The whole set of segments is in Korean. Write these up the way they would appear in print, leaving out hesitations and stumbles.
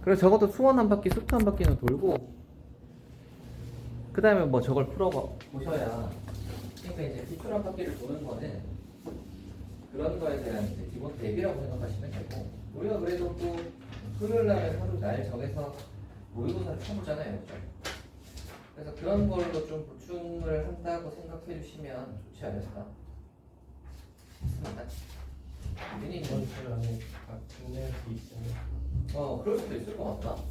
그래서 적어도 수원 한 바퀴, 수트 한 바퀴는 돌고, 그 다음에 뭐 저걸 풀어보셔야. 그러니까 이제 기출 한 바퀴를 도는 거는 그런 거에 대한 이제 기본 대비라고 생각하시면 되고, 우리가 그래도 또 토요일 날에 하루 날 정해서 모의고사를 쳐보잖아요. 그죠? 그래서 그런 걸로 좀 보충을 한다고 생각해 주시면 좋지 않을까 싶습니다. 유진이 이번 주 안에 다 끝낼 수 있으면 그럴 수도 있을 것 같다.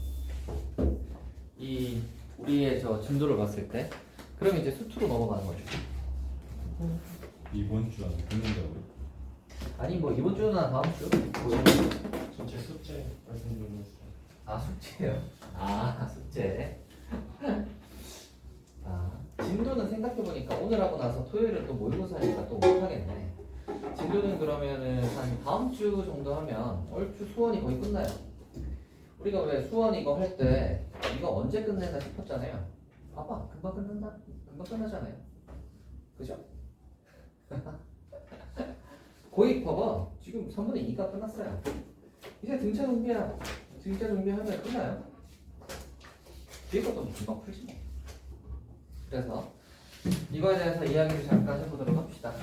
이 우리의 저 진도를 봤을 때, 그럼 이제 수투로 넘어가는 거죠. 이번 주 안에 끝낸다고요? 아니 뭐 이번 주나 다음 주? 전체 숙제 말씀드렸어요. 아 숙제요? 아 숙제. 아 진도는 생각해보니까 오늘 하고 나서 토요일은 또 모의고사니까 또 못하겠네. 진도는 그러면은 한 다음 주 정도 하면 얼추 수원이 거의 끝나요. 우리가 왜 수원 이거 할 때 이거 언제 끝내나 싶었잖아요. 봐봐 금방 끝난다. 금방 끝나잖아요. 그죠? 거의 봐봐 지금 3분의 2가 끝났어요. 이제 등차 정비야. 등차 정비하면 끝나요. 뒤에 것도 금방 풀지 뭐. 그래서 이거에 대해서 이야기를 잠깐 해보도록 합시다.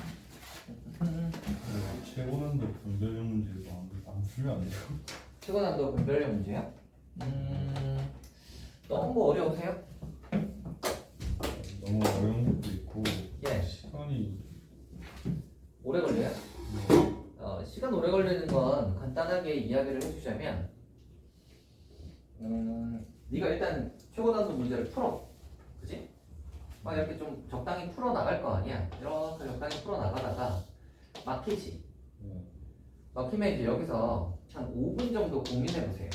최고난도 분별형 문제도 안 풀면 안 돼요? 최고난도 분별형 문제요? 너무 어려우세요? 너무 어려운 것도 있고 예. 시간이 오래 걸려요? 시간 오래 걸리는 건 간단하게 이야기를 해주자면, 네가 일단 최고난도 문제를 풀어, 그지? 막 이렇게 좀 적당히 풀어 나갈 거 아니야. 이렇게 적당히 풀어 나가다가 막히지. 네. 막히면 이제 여기서 한 5분 정도 고민해 보세요.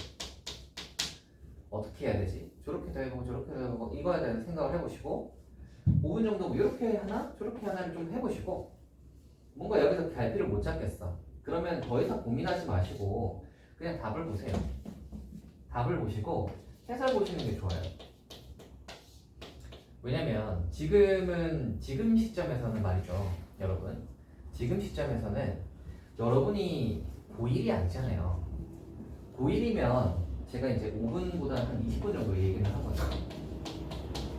어떻게 해야 되지? 저렇게도 해보고 저렇게도 해보고 이거에 대해서 생각을 해보시고 5분 정도 이렇게 하나 저렇게 하나를 좀 해보시고 뭔가 여기서 갈피를 못 잡겠어. 그러면 더 이상 고민하지 마시고 그냥 답을 보세요. 답을 보시고 해설 보시는 게 좋아요. 왜냐면 지금 시점에서는 말이죠, 여러분. 지금 시점에서는 여러분이 고1이 아니잖아요. 고1이면 제가 이제 5분보다 한 20분 정도 얘기를 한 거죠.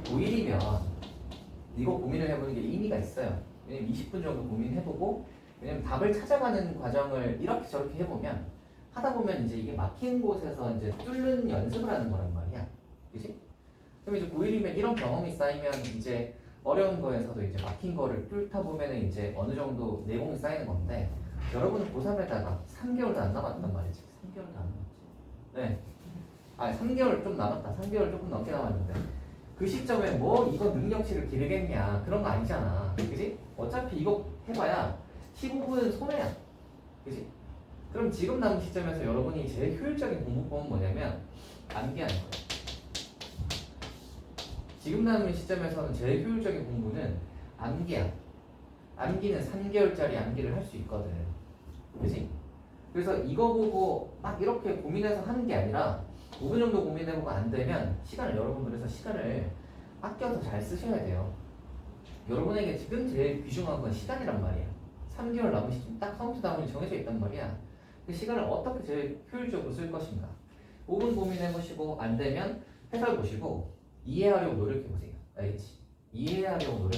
고1이면 이거 고민을 해보는 게 의미가 있어요. 왜냐면 20분 정도 고민해보고, 왜냐면 답을 찾아가는 과정을 이렇게 저렇게 해보면 하다 보면 이제 이게 막힌 곳에서 이제 뚫는 연습을 하는 거란 말이야. 그지? 그럼 이제 고1이면 이런 경험이 쌓이면 이제 어려운 거에서도 이제 막힌 거를 뚫다 보면은 이제 어느 정도 내공이 쌓이는 건데, 여러분은 고3에다가 3개월도 안 남았단 말이지. 3개월도 안 남았지. 네. 3개월 좀 남았다. 3개월 조금 넘게 남았는데 그 시점에 뭐 이거 능력치를 기르겠냐, 그런 거 아니잖아. 그지? 어차피 이거 해봐야 15분은 손해야. 그지? 그럼 지금 남은 시점에서 여러분이 제일 효율적인 공부법은 뭐냐면 암기하는 거예요. 지금 남은 시점에서는 제일 효율적인 공부는 암기야. 암기는 3개월짜리 암기를 할 수 있거든. 그지? 그래서 이거 보고 막 이렇게 고민해서 하는 게 아니라 5분 정도 고민해보고 안 되면 시간을, 여러분들에서 시간을 아껴서 잘 쓰셔야 돼요. 여러분에게 지금 제일 귀중한 건 시간이란 말이야. 3개월 남은 시점 딱 카운트다운이 정해져 있단 말이야. 그 시간을 어떻게 제일 효율적으로 쓸 것인가. 5분 고민해보시고 안 되면 해설 보시고 이해하려고 노력해보세요. 알겠지? 이해하려고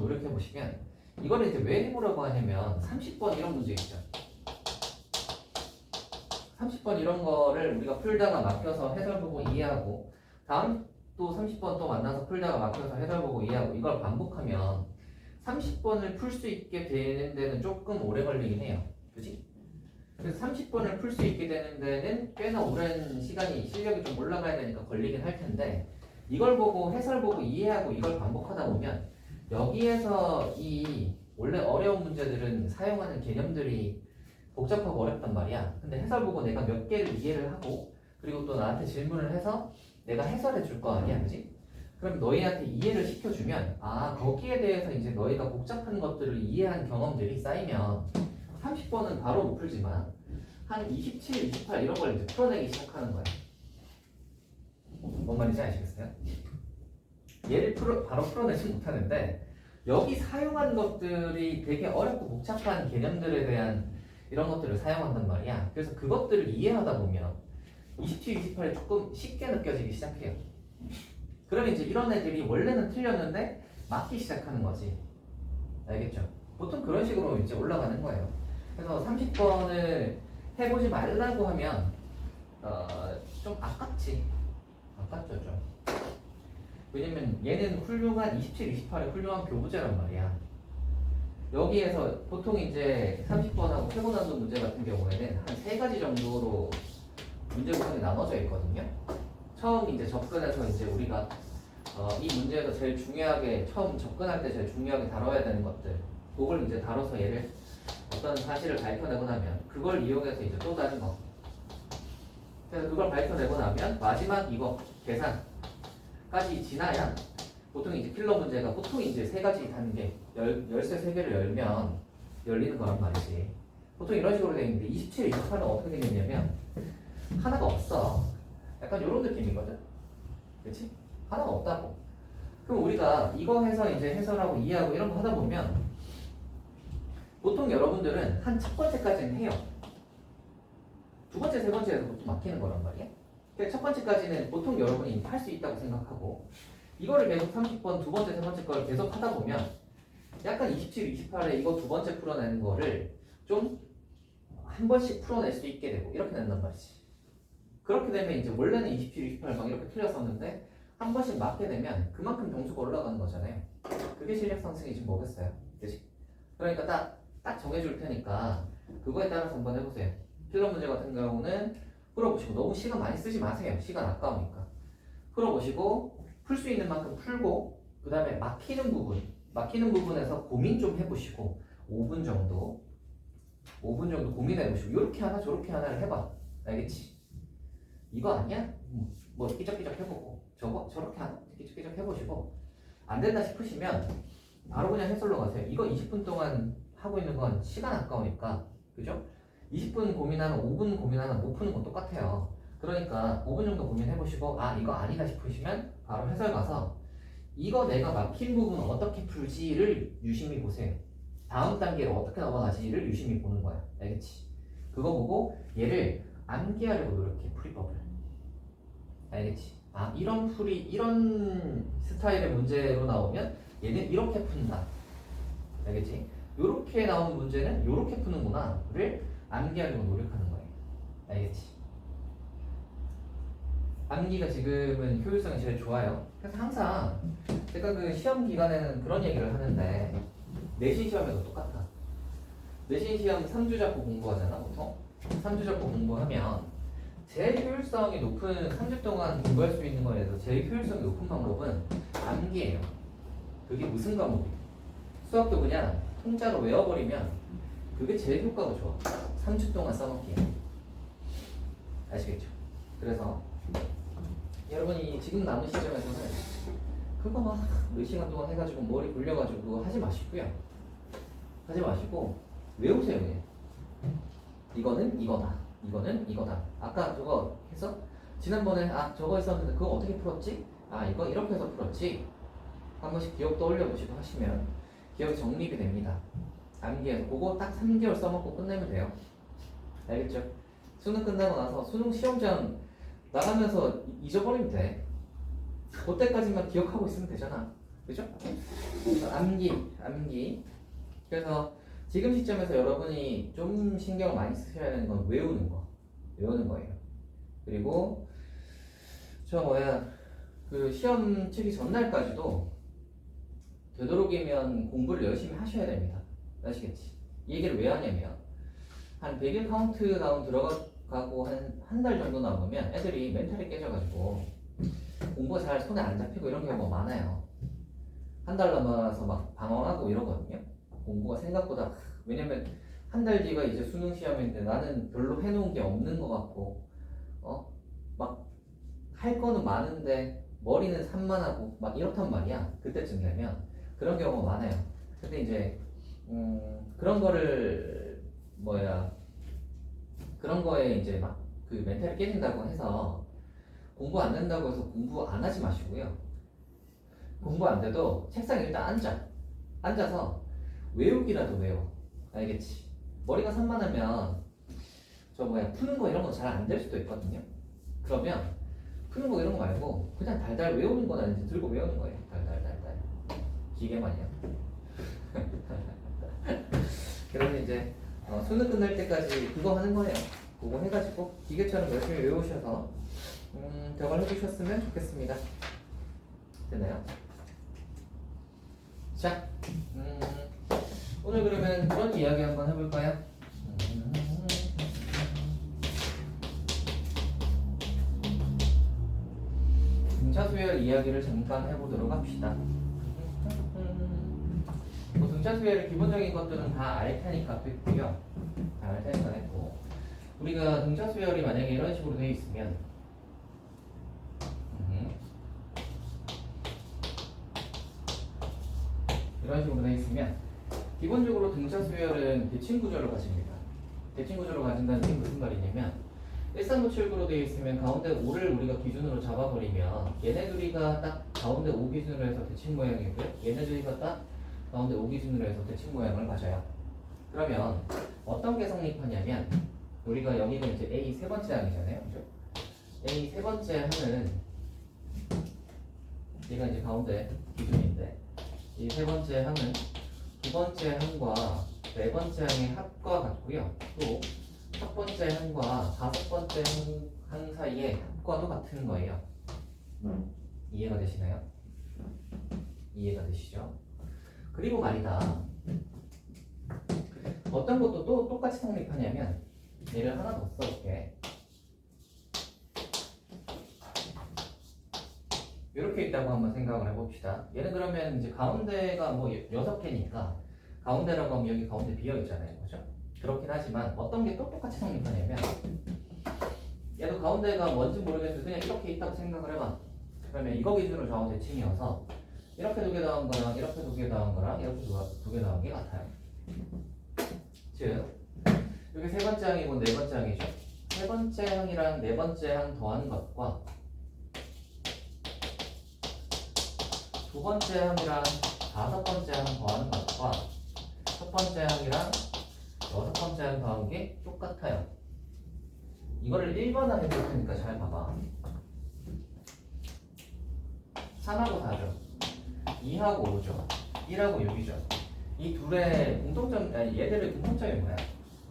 노력해보시면 이거를 이제 왜 해보라고 하냐면 30번 이런 문제 있죠. 30번 이런 거를 우리가 풀다가 막혀서 해설 보고 이해하고, 다음 또 30번 또 만나서 풀다가 막혀서 해설 보고 이해하고, 이걸 반복하면 30번을 풀 수 있게 되는 데는 조금 오래 걸리긴 해요. 그치? 그래서 30번을 풀 수 있게 되는 데는 꽤나 오랜 시간이, 실력이 좀 올라가야 되니까 걸리긴 할 텐데, 이걸 보고 해설 보고 이해하고 이걸 반복하다 보면 여기에서 이 원래 어려운 문제들은 사용하는 개념들이 복잡하고 어렵단 말이야. 근데 해설 보고 내가 몇 개를 이해를 하고, 그리고 또 나한테 질문을 해서 내가 해설해 줄 거 아니야, 그지? 그럼 너희한테 이해를 시켜주면, 거기에 대해서 이제 너희가 복잡한 것들을 이해한 경험들이 쌓이면 30번은 바로 못 풀지만 한 27, 28 이런 걸 이제 풀어내기 시작하는 거야. 뭔 말인지 아시겠어요? 얘를 바로 풀어내지 못하는데, 여기 사용한 것들이 되게 어렵고 복잡한 개념들에 대한 이런 것들을 사용한단 말이야. 그래서 그것들을 이해하다 보면 27, 28이 조금 쉽게 느껴지기 시작해요. 그러면 이제 이런 애들이 원래는 틀렸는데 맞기 시작하는 거지. 알겠죠? 보통 그런 식으로 이제 올라가는 거예요. 그래서 30번을 해보지 말라고 하면 좀 아깝지. 아깝죠 좀. 왜냐면 얘는 훌륭한 27, 28의 훌륭한 교부제란 말이야. 여기에서 보통 이제 30번하고 태고난도 문제 같은 경우에는 한 3가지 정도로 문제 구성이 나눠져 있거든요. 처음 이제 접근해서 이제 우리가 이 문제에서 제일 중요하게 처음 접근할 때 제일 중요하게 다뤄야 되는 것들, 그걸 이제 다뤄서 얘를 어떤 사실을 밝혀내고 나면 그걸 이용해서 이제 또 다른 거. 그래서 그걸 밝혀내고 나면 마지막 이거 계산까지 지나야 보통 이제 킬러 문제가 보통 이제 3가지 단계 열쇠 3개를 열면 열리는 거란 말이지. 보통 이런 식으로 되어 있는데 27, 28은 어떻게 되냐면 하나가 없어. 약간 이런 느낌이거든. 그렇지? 하나가 없다고. 그럼 우리가 이거 해서 이제 해설하고 이해하고 이런 거 하다 보면 보통 여러분들은 한 첫 번째까지는 해요. 두 번째, 세 번째에서 보통 막히는 거란 말이야. 그러니까 첫 번째까지는 보통 여러분이 할 수 있다고 생각하고 이거를 계속 30번 두 번째, 세 번째 걸 계속 하다 보면 약간 27, 28에 이거 두 번째 풀어내는 거를 좀 한 번씩 풀어낼 수 있게 되고 이렇게 된단 말이지. 그렇게 되면 이제 원래는 27, 28 막 이렇게 틀렸었는데 한 번씩 맞게 되면 그만큼 점수가 올라가는 거잖아요. 그게 실력 상승이지 뭐겠어요. 그치? 그러니까 딱 정해줄 테니까 그거에 따라서 한번 해보세요. 필러 문제 같은 경우는 풀어보시고 너무 시간 많이 쓰지 마세요. 시간 아까우니까. 풀어보시고 풀 수 있는 만큼 풀고 그 다음에 막히는 부분에서 고민 좀 해보시고 5분 정도 고민해보시고 이렇게 하나 저렇게 하나를 해봐. 알겠지? 이거 아니야? 뭐 끼적끼적 해보고 저렇게 하나 끼적끼적 해보시고 안 된다 싶으시면 바로 그냥 해설로 가세요. 이거 20분 동안 하고 있는 건 시간 아까우니까 그죠? 20분 고민하는 5분 고민하는 못 푸는 건 똑같아요. 그러니까 5분 정도 고민해보시고 아 이거 아니다 싶으시면 바로 해설 가서 이거 내가 막힌 부분 어떻게 풀지를 유심히 보세요. 다음 단계로 어떻게 넘어가지를 유심히 보는 거야. 알겠지? 그거 보고 얘를 암기하려고 노력해. 풀이법을. 알겠지? 아 이런 스타일의 문제로 나오면 얘는 이렇게 푼다. 알겠지? 요렇게 나오는 문제는 요렇게 푸는구나를 암기하려고 노력하는 거예요. 알겠지? 암기가 지금은 효율성이 제일 좋아요. 그래서 항상 제가 그 시험 기간에는 그런 얘기를 하는데 내신 시험에도 똑같아. 내신 시험 3주 잡고 공부하잖아 보통. 3주 잡고 공부하면 제일 효율성이 높은 3주 동안 공부할 수 있는 거에서 제일 효율성이 높은 방법은 암기예요. 그게 무슨 과목이에요? 수학도 그냥 통짜로 외워버리면 그게 제일 효과가 좋아. 3주 동안 써먹기에. 아시겠죠? 그래서 여러분이 지금 남은 시점에서는 그거 막 몇 시간 동안 해가지고 머리 굴려가지고 하지 마시고요. 하지 마시고 외우세요. 그냥. 이거는 이거다. 이거는 이거다. 아까 저거 해서 지난번에 저거 했었는데 그거 어떻게 풀었지? 이거 이렇게 해서 풀었지. 한 번씩 기억 떠올려 보시고 하시면 기억이 정립이 됩니다. 암기해서 그거 딱 3개월 써먹고 끝내면 돼요. 알겠죠? 수능 끝나고 나서 수능 시험장 나가면서 잊어버리면 돼. 그때까지만 기억하고 있으면 되잖아. 그죠? 암기. 그래서 지금 시점에서 여러분이 좀 신경을 많이 쓰셔야 되는 건 외우는 거예요. 그리고 그 시험 치기 전날까지도 되도록이면 공부를 열심히 하셔야 됩니다. 아시겠지? 이 얘기를 왜 하냐면 한 100일 카운트다운 들어가고 한 달 정도 남으면 애들이 멘탈이 깨져가지고 공부가 잘 손에 안 잡히고 이런 경우가 많아요. 한 달 남아서 막 방황하고 이러거든요. 공부가 생각보다 왜냐면 한 달 뒤가 이제 수능 시험인데 나는 별로 해놓은 게 없는 것 같고 막 할 거는 많은데 머리는 산만하고 막 이렇단 말이야. 그때쯤 되면 그런 경우가 많아요. 근데 이제 그런 거를 그런 거에 이제 막 그 멘탈이 깨진다고 해서 공부 안 된다고 해서 공부 안 하지 마시고요. 공부 안 돼도 책상에 일단 앉아서 외우기라도 외워. 알겠지? 머리가 산만하면 저 뭐야 푸는 거 이런 거 잘 안 될 수도 있거든요. 그러면 푸는 거 이런 거 말고 그냥 달달 외우는 거는 이제 들고 외우는 거예요. 달달달달 기계 마냥. 그러면 이제 수능 끝날 때까지 그거 하는 거예요. 그거 해가지고 기계처럼 열심히 외우셔서 저걸 해주셨으면 좋겠습니다. 됐나요? 자, 오늘 그러면 그런 이야기 한번 해볼까요? 등차수열 이야기를 잠깐 해보도록 합시다. 뭐 등차수열의 기본적인 것들은 다 알 테니까 됐고요. 다 알 테니까 했고, 우리가 등차수열이 만약에 이런 식으로 되어 있으면 이런 식으로 되어 있으면 기본적으로 등차수열은 대칭구조를 가집니다. 대칭구조를 가진다는 게 무슨 말이냐면 1357구로 되어 있으면 가운데 5를 우리가 기준으로 잡아버리면 얘네 둘이가 딱 가운데 5 기준으로 해서 대칭 모양이고요. 얘네 둘이가 딱 가운데 5 기준으로 해서 대칭 모양을 가져요. 그러면 어떤 게 성립하냐면 우리가 여기가 이제 A 세 번째 항이잖아요. 그죠? A 세 번째 항은 얘가 이제 가운데 기준인데 이 세 번째 항은 두 번째 항과 네 번째 항의 합과 같고요. 또 첫 번째 항과 다섯 번째 항 사이의 합과도 같은 거예요. 이해가 되시나요? 이해가 되시죠? 그리고 말이다. 어떤 것도 또 똑같이 성립하냐면 얘를 하나 더 써볼게. 이렇게 있다고 한번 생각을 해봅시다. 얘는 그러면 이제 가운데가 뭐 6개니까 가운데라고 하면 여기 가운데 비어 있잖아요. 그죠? 그렇긴 하지만 어떤 게 또 똑같이 성립하냐면 얘도 가운데가 뭔지 모르겠는데 그냥 이렇게 있다고 생각을 해봐. 그러면 이거 기준으로 좌우 대칭이어서 이렇게 두 개 더한 거랑 이렇게 두 개 더한 거랑 이렇게 두 개 더한 게 같아요. 즉 여기 세 번째 항이고 네 번째 항이죠. 세 번째 항이랑 네 번째 항 더한 것과 두 번째 항이랑 다섯 번째 항 더하는 것과 첫 번째 항이랑 여섯 번째 항 더한 게 똑같아요. 이거를 1번화 해볼 테니까 잘 봐봐. 3하고 4죠. 2하고 5죠. 1하고 6이죠. 이 둘의 공통점, 아니 얘들의 공통점이 뭐야?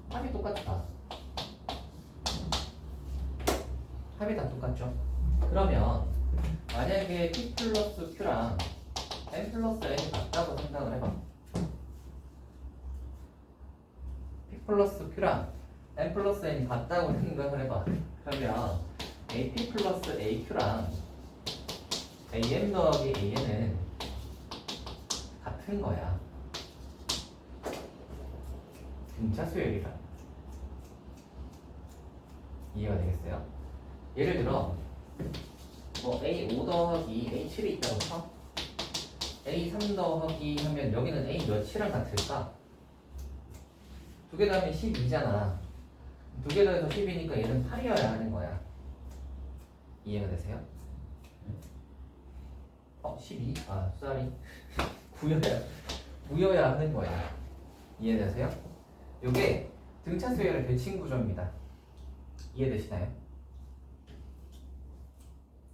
합이 똑같다. 합이 다 똑같죠. 그러면 만약에 P 플러스 Q랑 N 플러스 N이 같다고 생각을 해봐. P 플러스 Q랑 N 플러스 N이 같다고 생각을 해봐. 그러면 AP 플러스 AQ랑 AM 더하기 AN은 같은 거야. 등차 수열이다. 이해가 되겠어요? 예를 들어 뭐 A5 더하기 A7이 있다고 쳐? A3 더하기 하면 여기는 A 몇이랑 같을까? 두 개 더하면 12잖아. 두 개 더해서 10이니까 얘는 8이어야 하는 거야. 이해가 되세요? 12? 아, 쏘리. 9여야 하는 거야. 이해되세요? 요게 등차 수열의 대칭 구조입니다. 이해되시나요?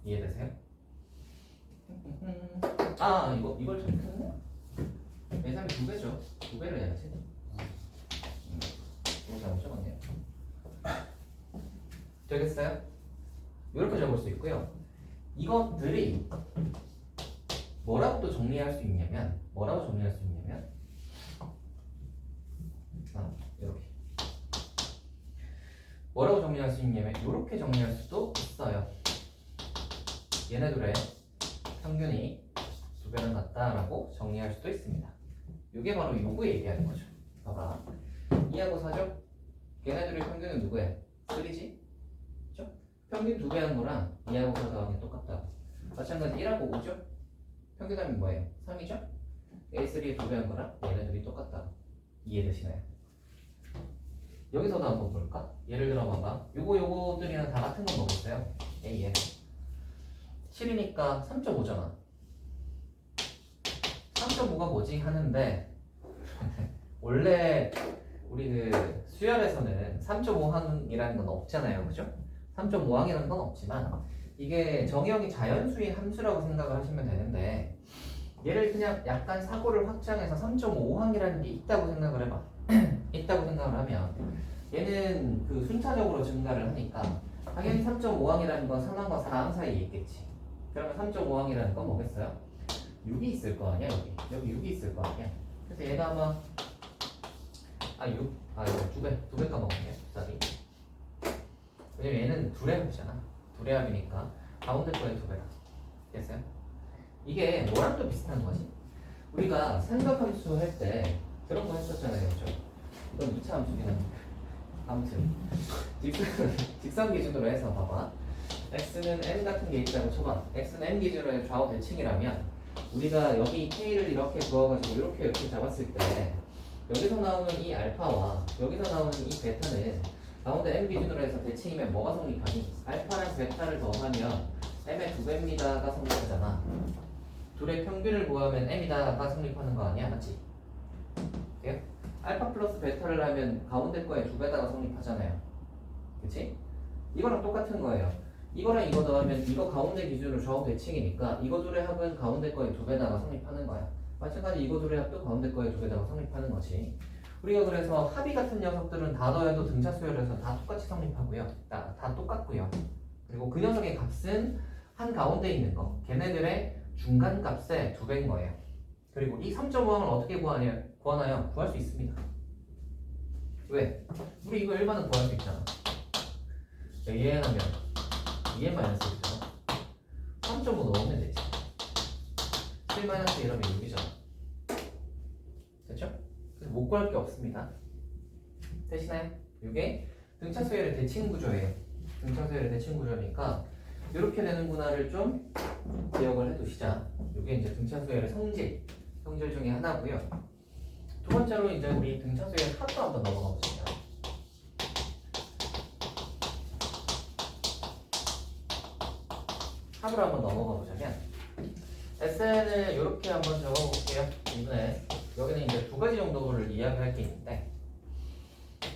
이해되세요? 아, 이걸 잘못했네? 예상이 2배죠. 2배를 해야지. 이거 잘못 적었네요. 되겠어요? 이렇게 적을 수 있고요. 이것들이 뭐라고 또 정리할 수 있냐면 이렇게 뭐라고 정리할 수 있냐면 이렇게 정리할 수도 있어요. 얘네들의 평균이 2배는 같다라고 정리할 수도 있습니다. 이게 바로 요거 얘기하는 거죠. 봐봐. 2하고 4죠? 얘네들의 평균은 누구야? 3지? 그쵸? 평균 2배 한 거랑 2하고 4 더하는 게 똑같다고. 마찬가지 1하고 5죠? 평균하면 뭐예요? 3이죠? A3의 2배 한 거랑 얘네들이 똑같다고. 이해되시나요? 여기서도 한번 볼까? 예를 들어 봐봐. 요거들이랑 다 같은 건 뭐겠어요? A에 7이니까 3.5잖아. 3.5가 뭐지? 하는데 원래 우리 그 수열에서는 3.5항이라는 건 없잖아요, 그죠? 3.5항이라는 건 없지만 이게 정의역이 자연수인 함수라고 생각을 하시면 되는데 얘를 그냥 약간 사고를 확장해서 3.5항이라는 게 있다고 생각을 해봐. 있다고 생각을 하면 얘는 그 순차적으로 증가를 하니까 당연히 3.5항이라는 건 3항과 4항 사이에 있겠지. 그러면 3.5항이라는 건 뭐겠어요? 6이 있을 거 아니야, 여기 6이 있을 거 아니야. 그래서 얘가 아마 6, 이거 두 배 까먹었네, 숫자리. 왜냐면 얘는 둘의 합이잖아. 둘의 합이니까 가운데 거에 두 배다. 됐어요? 이게 뭐랑 또 비슷한 거지? 우리가 삼각함수 할 때 그런 거 했었잖아요, 그죠? 이건 2차 함수긴 한데 아무튼 직선 기준으로 해서 봐봐. x는 n 같은 게 있다고 쳐봐. x는 n 기준으로 좌우 대칭이라면 우리가 여기 k를 이렇게 그어가지고 이렇게 잡았을 때 여기서 나오는 이 알파와 여기서 나오는 이 베타는 가운데 n 기준으로 해서 대칭이면 뭐가 성립하니? 알파랑 베타를 더하면 m의 2배입니다가 성립하잖아. 둘의 평균을 구하면 m이다가 성립하는 거 아니야? 맞지? 예? 알파 플러스 베타를 하면 가운데 거에 2배다가 성립하잖아요. 그치? 이거랑 똑같은 거예요. 이거랑 이거 더하면 이거 가운데 기준으로 좌우 대칭이니까 이거 둘의 합은 가운데 거에 2배다가 성립하는 거야. 마찬가지 이거 둘의 합도 가운데 거에 2배다가 성립하는 거지. 우리가 그래서 합이 같은 녀석들은 다 더해도 등차 수열에서 다 똑같이 성립하고요. 다 똑같고요. 그리고 그 녀석의 값은 한 가운데 있는 거, 걔네들의 중간 값의 2배인 거예요. 그리고 이 3.5항을 어떻게 구하나요? 구할 수 있습니다. 왜? 우리 이거 1만은 구할 수 있잖아. 얘하면 2n 마이너스 1이잖아. 3.5 넣으면 되지. 7 마이너스 1하면 6이잖아. 됐죠? 그래서 못 구할 게 없습니다. 되시나요? 이게 등차 수열의 대칭 구조예요. 등차 수열의 대칭 구조니까 이렇게 되는구나를 좀 기억을 해두시자. 이게 이제 등차 수열의 성질 중에 하나고요. 두 번째로 이제 우리 등차 수열 합도 한번 넘어가 보시죠. 합으로 한번 넘어가 보자면 SN을 이렇게 한번 적어볼게요. 이번에 여기는 이제 두 가지 정도를 이야기할 게 있는데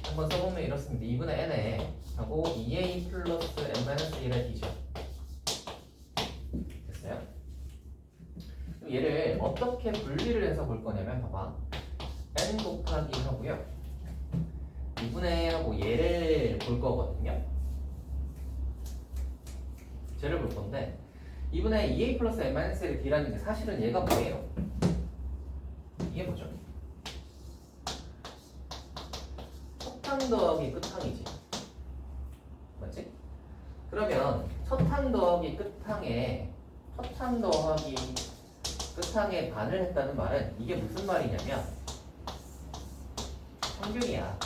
한번 써보면 이렇습니다. 2분의 n에 하고 2a 플러스 n-1의 d죠. 됐어요? 그럼 얘를 어떻게 분리를 해서 볼 거냐면 봐봐. n 곱하기 하고요. 2분의 하고 얘를 볼 거거든요. 쟤를 볼 건데 2분의 2a 플러스 n-1의 d라는 게 사실은 얘가 뭐예요? 이게 뭐죠? 첫항 더하기 끝항이지. 맞지? 그러면 첫항 더하기 끝항에 첫항 더하기 끝항에 반을 했다는 말은 이게 무슨 말이냐면 평균이야.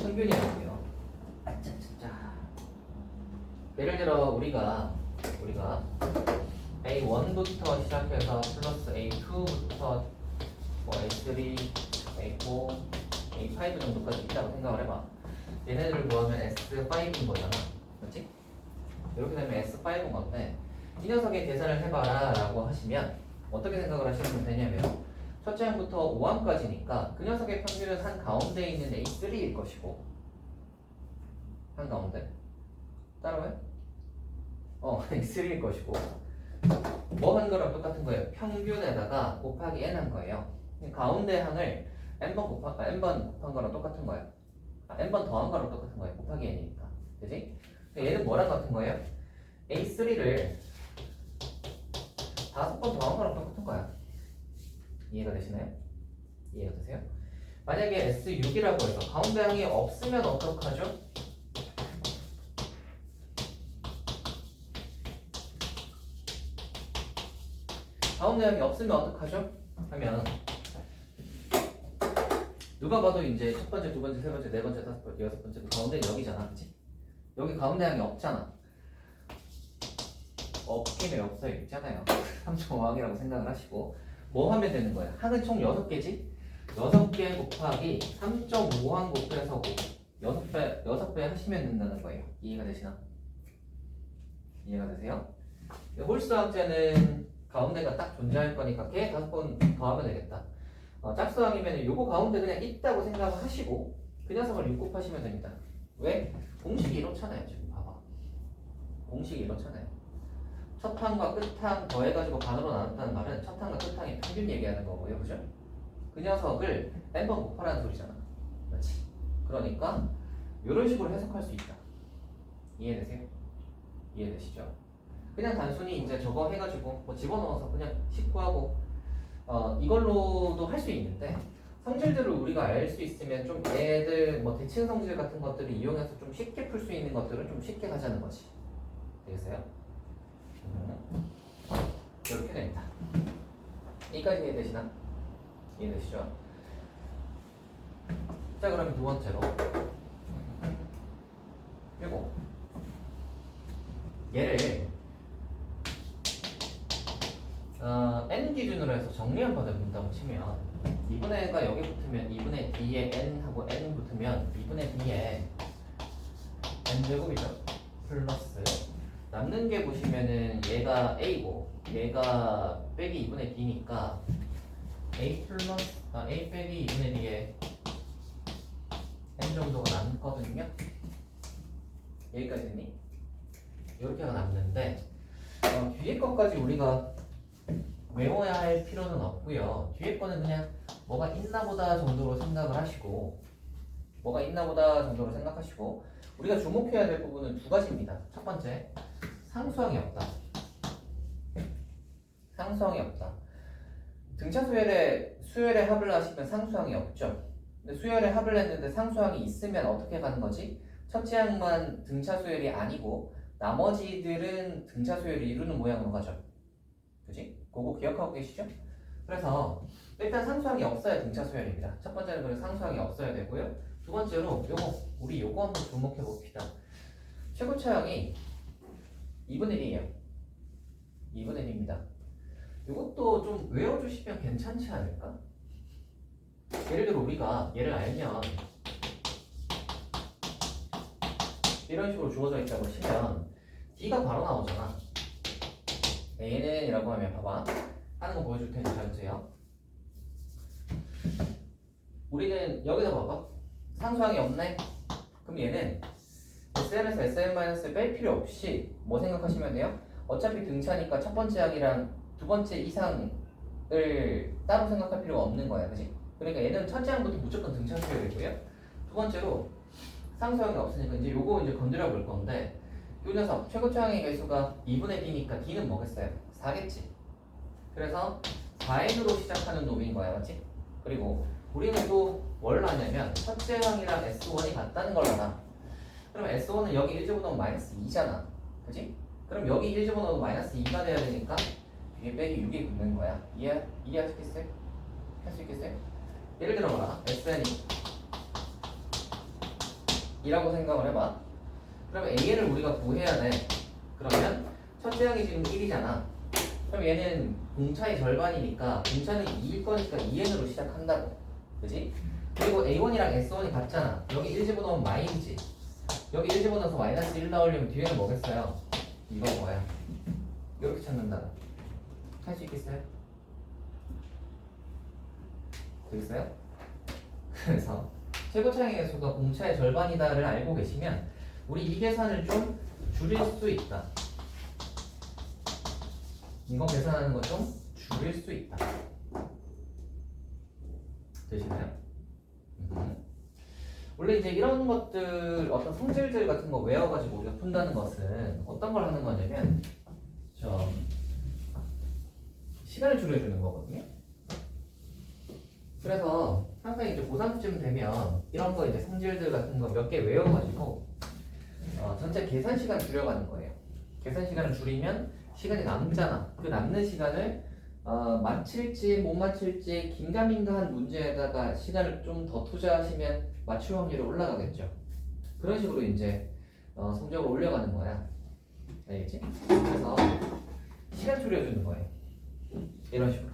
평균이라고요. 아짜짜짜. 예를 들어 우리가 A1부터 시작해서 플러스 A2부터 뭐 A3, A4, A5 정도까지 있다고 생각을 해봐. 얘네들을 구하면 S5인 거잖아. 맞지? 이렇게 되면 S5인 건데 이 녀석의 계산을 해봐라 라고 하시면 어떻게 생각을 하시면 되냐면 첫째 항부터 5항까지니까 그 녀석의 평균은 한 가운데 있는 A3일 것이고 한 가운데 따라와요? A3일 것이고 뭐 한 거랑 똑같은 거예요. 평균에다가 곱하기 n 한 거예요. 가운데 항을 n번 곱한 거랑 똑같은 거예요. n번 더한 거랑 똑같은 거예요. 곱하기 n이니까. 그지? 얘는 뭐랑 같은 거예요? A3를 5번 더한 거랑 똑같은 거야. 이해가 되시나요? 이해가 되세요? 만약에 S6이라고 해서 가운데 항이 없으면 어떡하죠? 가운데 항이 없으면 어떡하죠? 하면 누가 봐도 이제 첫 번째, 두 번째, 세 번째, 네 번째, 다섯 번째, 여섯 번째 그 가운데 여기잖아, 그치? 여기 가운데 항이 없잖아. 없긴 왜 없어요? 있잖아요. 3.5항이라고 생각을 하시고 뭐 하면 되는 거야? 항은 총 6개지? 6개 곱하기 3.5항 곱해서 6배 하시면 된다는 거예요. 이해가 되시나? 이해가 되세요? 홀수 항제는 가운데가 딱 존재할 거니까 걔 5번 더하면 되겠다. 짝수항이면 요거 가운데 그냥 있다고 생각을 하시고 그 녀석을 6 곱하시면 됩니다. 왜? 공식이 이렇잖아요. 지금 봐봐. 공식이 이렇잖아요. 첫 항과 끝 항 더해가지고 반으로 나눴다는 말은 첫 항과 끝 항의 평균 얘기하는 거고요. 그죠? 그 녀석을 n번 곱하라는 소리잖아. 그렇지? 그러니까 이런 식으로 해석할 수 있다. 이해되세요? 이해되시죠? 그냥 단순히 이제 저거 해가지고 뭐 집어넣어서 그냥 19하고 이걸로도 할 수 있는데 성질들을 우리가 알 수 있으면 좀 얘들 뭐 대칭 성질 같은 것들을 이용해서 좀 쉽게 풀 수 있는 것들은 좀 쉽게 가자는 거지. 되겠어요? 이렇게 됩니다. 여기까지 이해되시나? 이해되시죠? 자, 그럼 두 번째로 요거 얘를 n 기준으로 해서 정리 한 번을 본다고 치면 2분의 n과 여기 붙으면 2분의 d에 n 하고 n 붙으면 2분의 d에 n제곱이죠. 플러스 남는 게 보시면은 얘가 a고 얘가 빼기 2분의 d니까 a 빼기 2분의 d에 n 정도가 남거든요. 여기까지 했니? 이렇게가 남는데 뒤에 것까지 우리가 외워야 할 필요는 없고요. 뒤에 거는 그냥 뭐가 있나 보다 정도로 생각을 하시고 우리가 주목해야 될 부분은 두 가지입니다. 첫 번째, 상수항이 없다. 상수항이 없다. 등차 수열의 합을 하시면 상수항이 없죠. 근데 수열의 합을 했는데 상수항이 있으면 어떻게 가는 거지? 첫째 항만 등차 수열이 아니고 나머지들은 등차 수열을 이루는 모양으로 가죠. 그지? 그거 기억하고 계시죠? 그래서 일단 상수항이 없어야 등차 수열입니다. 첫 번째는 그래서 상수항이 없어야 되고요. 두 번째로 우리 요거 한번 주목해 봅시다. 최고차항이 2분의 1이에요. 2분의 1입니다. 이것도 좀 외워주시면 괜찮지 않을까? 예를 들어 우리가 얘를 알면 이런 식으로 주어져 있다고 치면 D가 바로 나오잖아. A는 이라고 하면 봐봐. 하는 거 보여줄 테니 잘 보세요. 우리는 여기다 봐봐. 상수항이 없네? 그럼 얘는 SN에서 SN-을 뺄 필요 없이 뭐 생각하시면 돼요? 어차피 등차니까 첫 번째 항이랑 두 번째 이상을 따로 생각할 필요가 없는 거야. 그치? 그러니까 얘는 첫째 항부터 무조건 등차 수열이고요. 두 번째로 상수항이 없으니까 이제 요거 이제 건드려 볼 건데 요 녀석 최고차항의 개수가 2분의 d니까 d는 뭐겠어요? 4겠지. 그래서 4n으로 시작하는 놈인 거야. 맞지? 그리고 우리는 또 뭘 아냐면 첫째 항이랑 S1이 같다는 걸 알아. 그럼 S1은 여기 1 집어넣으면 마이너스 2잖아. 그치? 그럼 여기 1 집어넣어도 마이너스 2가 돼야 되니까 뒤에 빼기 6이 붙는 거야. 이해할 수 있겠어요? 할 수 있겠어요? 예를 들어 봐라. SN이 이라고 생각을 해봐. 그러면 AN을 우리가 구해야 돼. 그러면 첫째 항이 지금 1이잖아. 그럼 얘는 공차의 절반이니까 공차는 2일 거니까 2n으로 시작한다고. 그지? 그리고 A1이랑 S1이 같잖아. 여기 1 집어넣으면 마이너지. 여기 1 집어넣어서 마이너스 1 나오려면 뒤에는 뭐겠어요? 이거 뭐야? 이렇게 찾는다. 할 수 있겠어요? 되겠어요? 그래서 최고차항의 개수가 공차의 절반이다를 알고 계시면 우리 이 계산을 좀 줄일 수 있다. 이거 계산하는 거 좀 줄일 수 있다. 되시나요? 원래 이제 이런 것들 어떤 성질들 같은 거 외워가지고 우리가 푼다는 것은 어떤 걸 하는 거냐면 시간을 줄여주는 거거든요. 그래서 항상 이제 고3쯤 되면 이런 거 이제 성질들 같은 거 몇 개 외워가지고 전체 계산 시간 줄여가는 거예요. 계산 시간을 줄이면 시간이 남잖아. 그 남는 시간을 맞힐지 못 맞힐지 긴가민가한 문제에다가 시간을 좀 더 투자하시면 맞출 확률이 올라가겠죠. 그런 식으로 이제 성적을 올려가는 거야. 알겠지? 그래서 시간 줄여주는 거예요. 이런 식으로.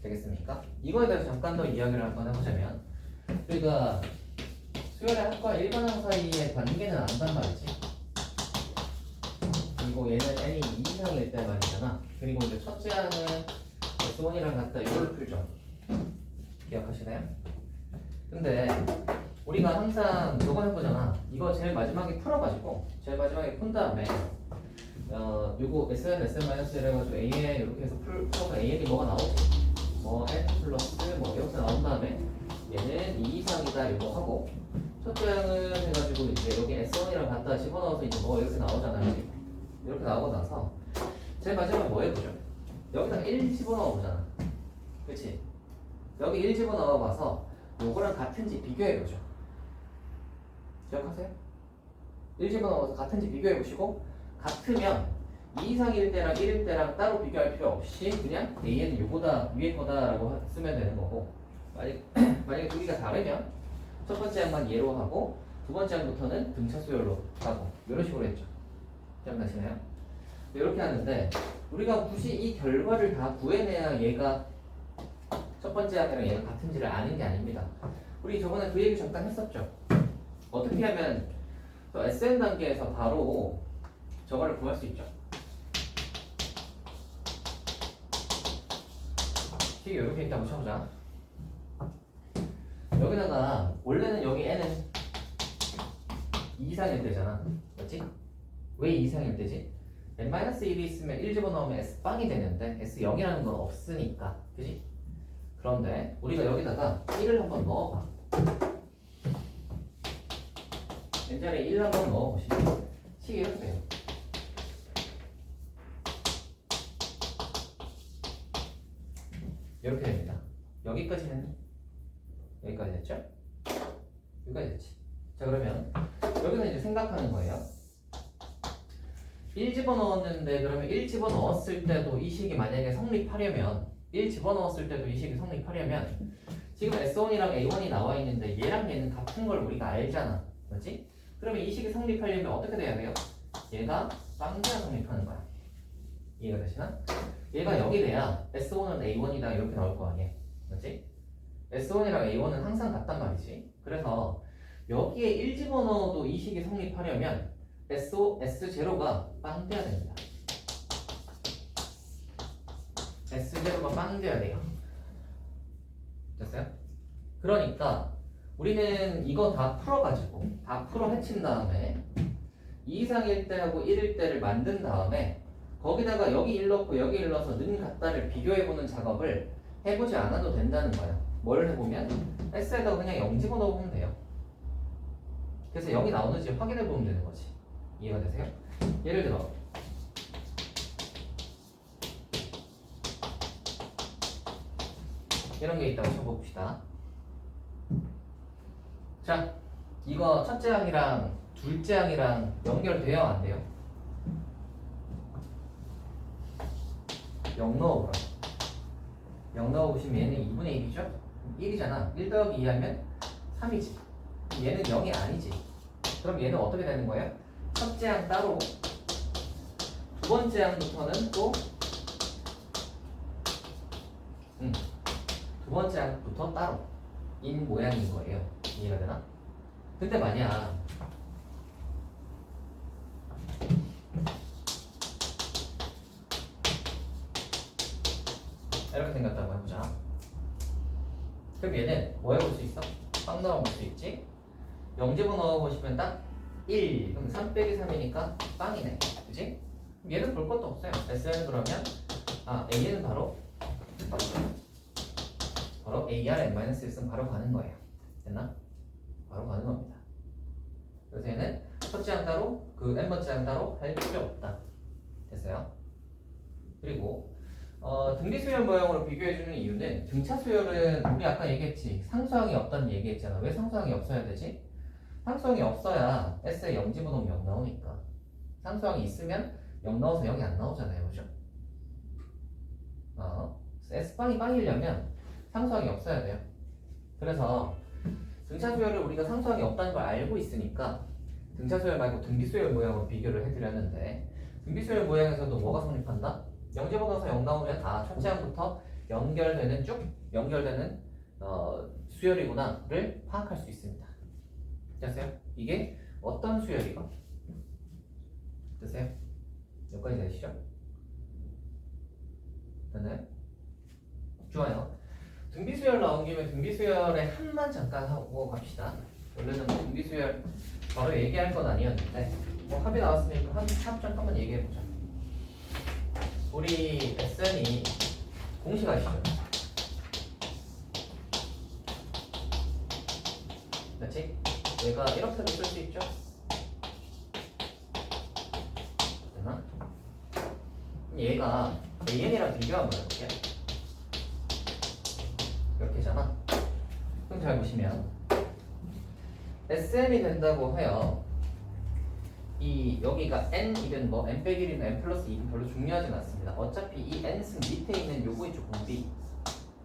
되겠습니까? 이거에 대해서 잠깐 더 이야기를 한번 해보자면 우리가 수열의 합과 일반항 사이의 관계는 안단 말이지. 그리고 얘는 n이 2 이상일 때 말이잖아. 그리고 이제 첫째 항은 S1이랑 같다 이걸로 풀죠. 기억하시나요? 근데 우리가 항상 저거 해보잖아. 이거 제일 마지막에 풀어가지고 제일 마지막에 푼 다음에 요거 SN, SN-1 해가지고 AN 이렇게 해서 풀어서 AN이 뭐가 나오지? 뭐 F 플러스 뭐 이렇게 나온 다음에 얘는 2 이상이다 이거 하고 첫째 항은 해가지고 이제 여기 S1이랑 갖다 집어넣어서 이제 뭐 이렇게 나오잖아요. 이렇게 나오고 나서 제일 마지막에 뭐 해보죠? 여기다 1 집어넣어 보잖아. 그치? 여기 1 집어넣어 봐서 요거랑 같은지 비교해 보죠. 기억하세요? 1 집어넣어서 같은지 비교해 보시고 같으면 2 이상일 때랑 1일 때랑 따로 비교할 필요 없이 그냥 A는 요거다 위에 거다라고 쓰면 되는 거고 만약에 두 개가 다르면 첫 번째 항만 예로 하고 두 번째 항부터는 등차 수열로 하고 이런 식으로 했죠. 기억나시나요? 이렇게 하는데 우리가 굳이 이 결과를 다 구해내야 얘가 첫 번째 항이랑 얘가 같은지를 아는 게 아닙니다. 우리 저번에 그 얘기 잠깐 했었죠. 어떻게 하면 SN 단계에서 바로 저거를 구할 수 있죠. 식이 이렇게 있다고 쳐보자. 여기다가 원래는 여기 n은 2 이상일 때잖아. 맞지? 왜 2 이상일 때지? n-1이 있으면 1 집어넣으면 S빵이 되는데 S0이라는 건 없으니까. 그지? 그런데 우리가 여기다가 1을 한번 넣어봐. n자리에 1 한번 넣어보시면 식이 이렇게 돼요. 이렇게 됩니다. 여기까지는 여기까지 됐죠? 여기까지 됐지. 자 그러면 여기서 이제 생각하는 거예요. 1 집어넣었는데 그러면 1 집어넣었을 때도 이 식이 만약에 성립하려면 1 집어넣었을 때도 이 식이 성립하려면 지금 S1이랑 A1이 나와 있는데 얘랑 얘는 같은 걸 우리가 알잖아. 그렇지? 그러면 이 식이 성립하려면 어떻게 돼야 돼요? 얘가 빵돼야 성립하는 거야. 이해가 되시나? 얘가 여기 돼야 S1은 A1이다 이렇게 나올 거 아니야. 그렇지? S1이랑 A1은 항상 같단 말이지. 그래서 여기에 1 집어넣어도 이 식이 성립하려면 S0가 빵 돼야 됩니다. S0가 빵 돼야 돼요. 됐어요? 그러니까 우리는 이거 다 풀어가지고 다 풀어 헤친 다음에 2 이상일 때하고 1일 때를 만든 다음에 거기다가 여기 1 넣고 여기 1 넣어서 는 같다를 비교해보는 작업을 해보지 않아도 된다는 거야. 뭘 해보면 S에다가 그냥 0 집어넣으면 돼요. 그래서 0이 나오는지 확인해보면 되는 거지. 이해가 되세요? 예를 들어 이런 게 있다고 쳐봅시다. 자, 이거 첫째 항이랑 둘째 항이랑 연결돼요? 안 돼요? 0 넣어보라. 0 넣어보시면 얘는 2분의 1이죠? 1이잖아. 1 더하기 2 하면 3이지. 얘는 0이 아니지. 그럼 얘는 어떻게 되는 거예요? 첫째 항 따로 두 번째 항부터는 또 두 번째 항부터 따로 인 모양인 거예요. 이해가 되나? 근데 만약 이렇게 생겼다고 해보자. 그럼 얘는 뭐 해볼 수 있어? 빵 넣어볼 수 있지? 0 집어넣어보시면 딱 1. 그럼 3 빼기 3이니까 빵이네. 그치? 얘는 볼 것도 없어요. S는 그러면 A는 바로 AR n-1은 바로 가는 거예요. 됐나? 바로 가는 겁니다. 그래서 얘는 첫째 항 따로 그 n번째 항 따로 할 필요 없다. 됐어요? 그리고 등비 수열 모형으로 비교해주는 이유는 등차 수열은 우리 아까 얘기했지. 상수항이 없다는 얘기했잖아. 왜 상수항이 없어야 되지? 상수항이 없어야 S에 0 집어넣으면 0 나오니까. 상수항이 있으면 0 넣어서 0이 안 나오잖아요. 그죠? S빵이 빵이려면 상수항이 없어야 돼요. 그래서 등차 수열을 우리가 상수항이 없다는 걸 알고 있으니까 등차 수열 말고 등비 수열 모양으로 비교를 해드렸는데 등비 수열 모양에서도 뭐가 성립한다? 0 집어넣어서 0 나오면 첫째 항부터 연결되는 쭉 연결되는 수열이구나를 파악할 수 있습니다. 됐어요? 이게 어떤 수열이가? 됐어요? 여기까지 되시죠? 됐나요? 좋아요. 등비수열 나온 김에 등비수열의 합만 잠깐 하고 갑시다. 원래는 뭐 등비수열 바로 얘기할 건 아니었는데 뭐 합이 나왔으니까 합 잠깐만 얘기해보자. 우리 SN이 공식 아시죠? 그렇지? 얘가 이렇게도 쓸 수 있죠? 되나? 얘가 AN이랑 비교 한번 해볼게. 이렇게잖아. 그럼 잘 보시면 SN이 된다고 하여 이 여기가 n이든 뭐 n 빼기 1이든 n 플러스 2든 별로 중요하진 않습니다. 어차피 이 n승 밑에 있는 요거 있죠, 공비.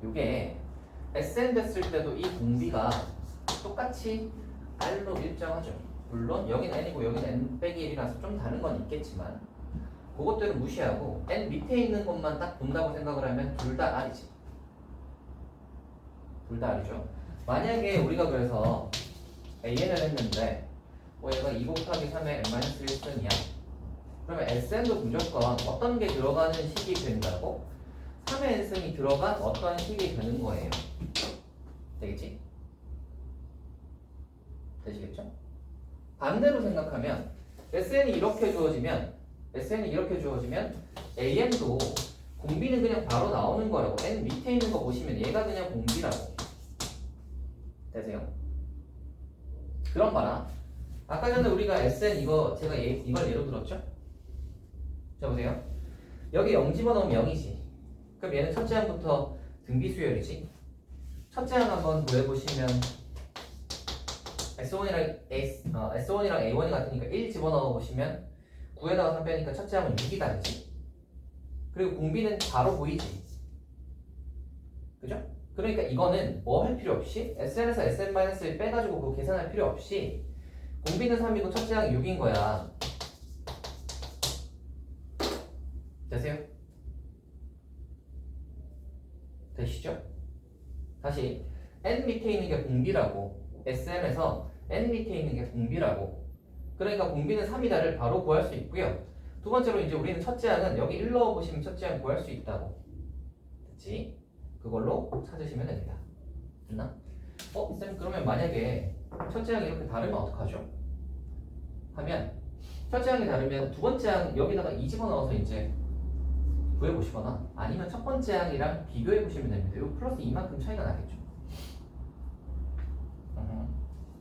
요게 SN 됐을 때도 이 공비가 똑같이 R로 일정하죠. 물론 여기는 n이고 여기는 n 빼기 1이라서 좀 다른 건 있겠지만 그것들은 무시하고 n 밑에 있는 것만 딱 본다고 생각을 하면 둘 다 R이지. 둘 다 R이죠. 만약에 우리가 그래서 AN을 했는데 뭐 얘가 2 곱하기 3의 n-1승이야. 그러면 SN도 무조건 어떤 게 들어가는 식이 된다고? 3의 n승이 들어간 어떤 식이 되는 거예요. 되겠지? 되시겠죠? 반대로 생각하면 SN이 이렇게 주어지면 AN도 공비는 그냥 바로 나오는 거라고. n 밑에 있는 거 보시면 얘가 그냥 공비라고. 되세요? 그럼 봐라. 아까 전에 우리가 SN 이거 제가 이걸 예로 들었죠? 자 보세요. 여기 0 집어넣으면 0이지. 그럼 얘는 첫째 항부터 등비수열이지. 첫째 항 한번 구해보시면 S1이랑 A1이 같으니까 1 집어넣어 보시면 9에다가 3 빼니까 첫째 항은 6이 다르지. 그리고 공비는 바로 보이지. 그죠? 그러니까 이거는 뭐 할 필요 없이 SN에서 SN-1 빼가지고 그거 계산할 필요 없이 공비는 3이고 첫째 항이 6인 거야. 되세요? 되시죠? 다시 N 밑에 있는 게 공비라고. SN에서 N 밑에 있는 게 공비라고. 그러니까 공비는 3이다를 바로 구할 수 있고요. 두 번째로 이제 우리는 첫째 항은 여기 1 넣어보시면 첫째 항 구할 수 있다고. 됐지? 그걸로 찾으시면 됩니다. 됐나? 쌤 그러면 만약에 첫째 항이 이렇게 다르면 어떡하죠? 하면 첫째 항이 다르면 두 번째 항 여기다가 2 집어넣어서 이제 구해보시거나 아니면 첫 번째 항이랑 비교해보시면 됩니다. 이 플러스 2만큼 차이가 나겠죠.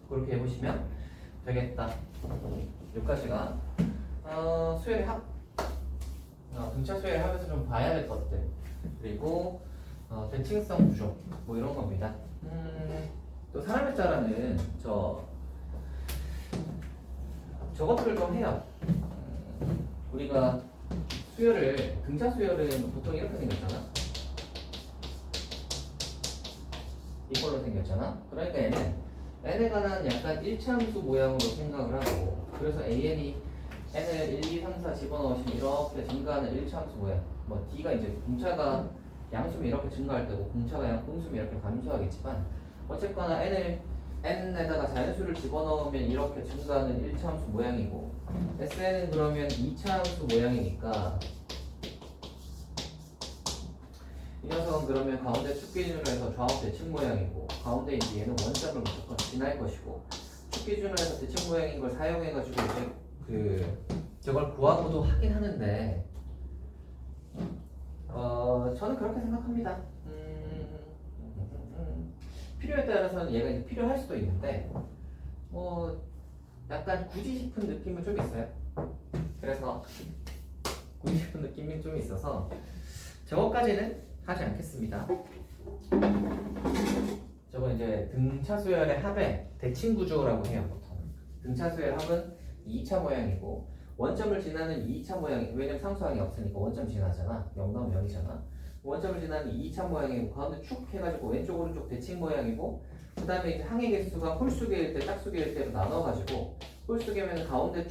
그렇게 해보시면 되겠다. 여기까지가 수열의 합, 등차 수열의 합에서 좀 봐야 될 것들, 그리고 대칭성 구조 뭐 이런 겁니다. 또 사람의 자라는 저것들을 좀 해요. 우리가 수열을 등차 수열은 보통 이렇게 생겼잖아. 이걸로 생겼잖아. 그러니까 얘는 n에 관한 약간 일차함수 모양으로 생각을 하고, 그래서 AN이 n을 1, 2, 3, 4 집어넣으시면 이렇게 증가하는 일차함수 모양. 뭐 d가 이제 공차가 양수면 이렇게 증가할 때고 공차가 공수면 이렇게 감소하겠지만 어쨌거나 n에다가 자연수를 집어넣으면 이렇게 증가하는 1차함수 모양이고, SN은 그러면 2차함수 모양이니까 이 녀석은 그러면 가운데 축 기준으로 해서 좌우 대칭 모양이고, 가운데 이제 얘는 원점을 무조건 지날 것이고, 축 기준으로 해서 대칭 모양인 걸 사용해가지고 이제 저걸 구하고도 하긴 하는데, 저는 그렇게 생각합니다. 필요에 따라서는 얘가 이제 필요할 수도 있는데, 뭐 약간 굳이 싶은 느낌은 좀 있어요. 그래서 굳이 싶은 느낌이 좀 있어서 저거까지는 하지 않겠습니다. 저건 이제 등차 수열의 합의 대칭 구조라고 해요. 보통 등차 수열 합은 2차 모양이고, 원점을 지나는 2차 모양이, 왜냐면 상수항이 없으니까 원점 지나잖아. 0 나오면 0이잖아. 원점을 지나는 2차 모양이고, 가운데 축 해가지고 왼쪽 오른쪽 대칭 모양이고, 그 다음에 이제 항의 개수가 홀수개일 때 짝수개일 때로 나눠가지고, 홀수개면 가운데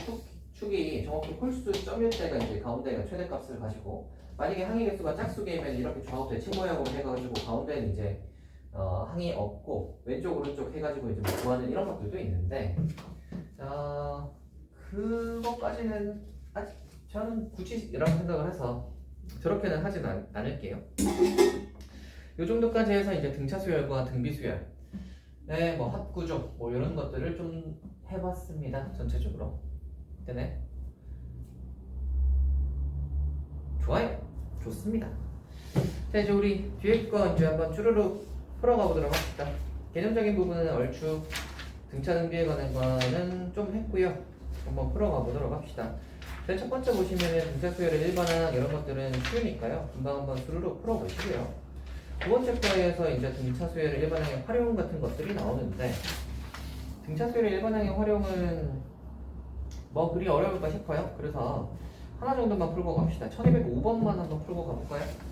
축이 정확히 홀수점일 때가 이제 가운데가 최대값을 가지고, 만약에 항의 개수가 짝수개이면 이렇게 좌우 대칭 모양으로 해가지고 가운데는 이제 항이 없고 왼쪽 오른쪽 해가지고 이제 뭐 구하는 이런 것들도 있는데, 그것까지는 아직 저는 굳이 이런 생각을 해서 저렇게는 하진 않을게요. 요 정도까지 해서 이제 등차 수열과 등비 수열, 네, 뭐 합구조, 뭐 이런 것들을 좀 해봤습니다. 전체적으로. 되네. 좋아요. 좋습니다. 자, 이제 우리 뒤에 거 이제 한번 쭈루룩 풀어가 보도록 합시다. 개념적인 부분은 얼추 등차 등비에 관한 거는 좀 했고요. 한번 풀어가 보도록 합시다. 첫 번째 보시면은 등차 수열의 일반항 이런 것들은 쉬우니까요. 금방 한번 수루룩 풀어보시고요. 두 번째 거에서 이제 등차 수열의 일반항의 활용 같은 것들이 나오는데 등차 수열의 일반항의 활용은 뭐 그리 어려울까 싶어요. 그래서 하나 정도만 풀고 갑시다. 1205번만 한번 풀고 가볼까요?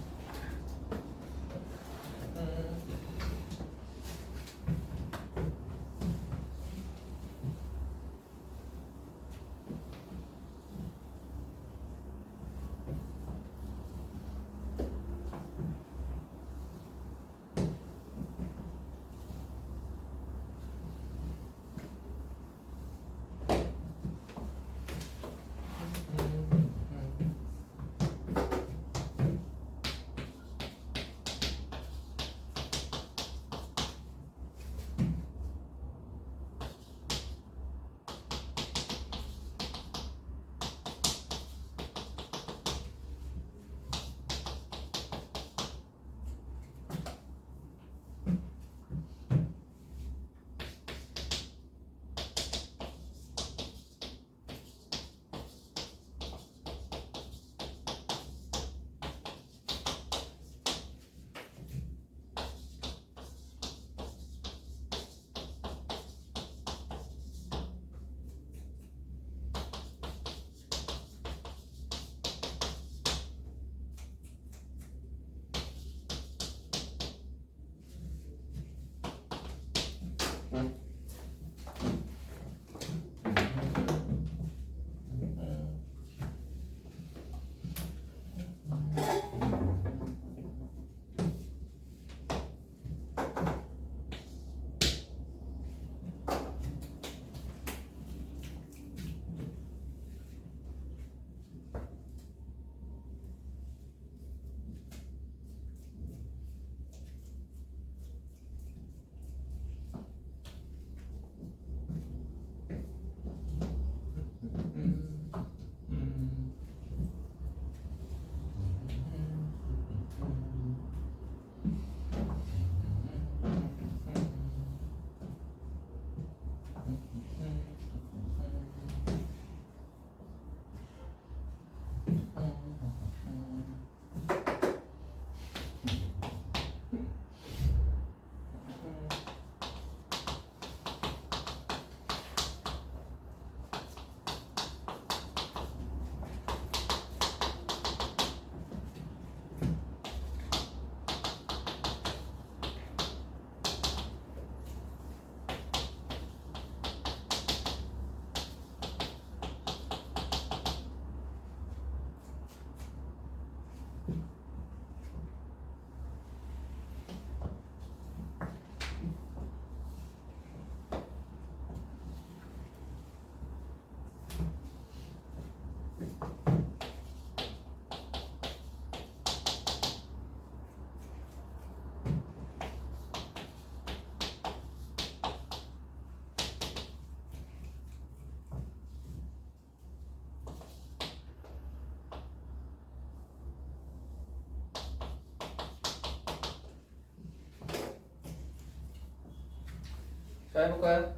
자, 해볼까요?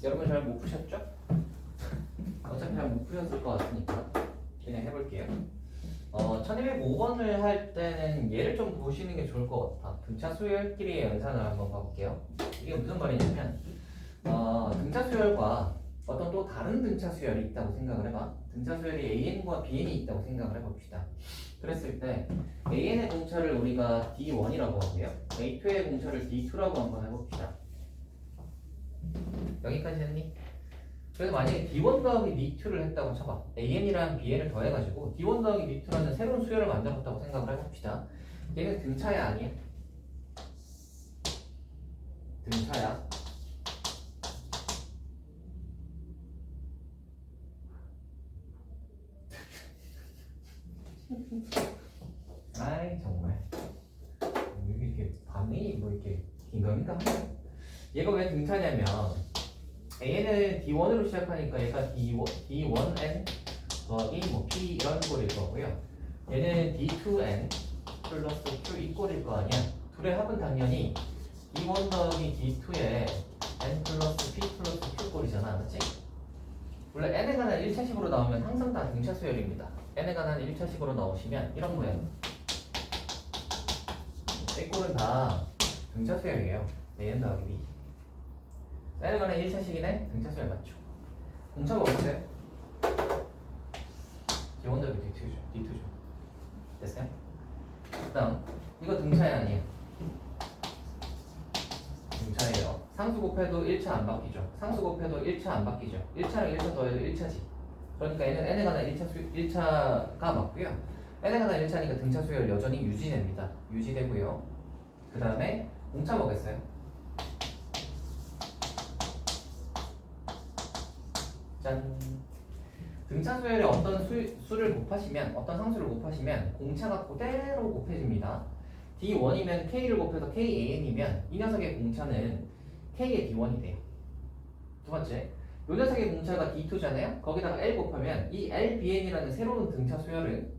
여러분 잘 못 푸셨죠? 어차피 잘 못 푸셨을 것 같으니까 그냥 해볼게요. 1205번을 할 때는 얘를 좀 보시는 게 좋을 것 같아. 등차 수열끼리의 연산을 한번 봐볼게요. 이게 무슨 말이냐면 등차 수열과 어떤 또 다른 등차 수열이 있다고 생각을 해봐. 등차 수열이 AN과 BN이 있다고 생각을 해봅시다. 그랬을 때 AN의 공차를 우리가 D1이라고 하고요. A2의 공차를 D2라고 한번 해봅시다. 여기까지 했니? 그래서 만약에 D1 더하기 D2를 했다고 쳐봐. AN이랑 BN을 더해가지고 D1 더하기 D2라는 새로운 수열을 만들었다고 생각을 해봅시다. 얘는 등차야 아니야? 등차야. 아이 정말 왜 이렇게 긴가민가 하죠. 얘가 왜 등차냐면 A는 D1으로 시작하니까 얘가 D1N 더하기 뭐 P 이런 꼴일 거고요. 얘는 D2N 플러스 Q 이 꼴일 거 아니야. 둘의 합은 당연히 D1 더하기 D2의 N 플러스 P 플러스 Q 꼴이잖아. 맞지? 원래 n에 관한 1차식으로 나오면 항상 다 등차 수열입니다. n에 관한 1차식으로 나오시면 이런 모양. 이 꼴은 다 등차 수열이에요. n 더하기 b. n에 관한 1차식이네 등차 수열 맞죠? 공차가 없어요? D1 더하기 D2죠. D2죠. 됐어요? 그다음 이거 등차야 아니에요? 등차예요. 상수 곱해도 1차 안 바뀌죠. 상수 곱해도 1차 안 바뀌죠. 1차랑 1차 더해도 1차지. 그러니까 얘는 n에 관한 1차가 맞고요. n에 관한 1차니까 등차 수열 여전히 유지됩니다. 유지되고요. 그 다음에 공차 뭐겠어요? 짠. 등차 수열에 어떤 수를 곱하시면 어떤 상수를 곱하시면 공차가 그대로 곱해집니다. D1이면 K를 곱해서 KAN이면 이 녀석의 공차는 K의 D1이 돼요. 두 번째, 이 녀석의 공차가 D2잖아요. 거기다가 L 곱하면 이 LBN이라는 새로운 등차 수열은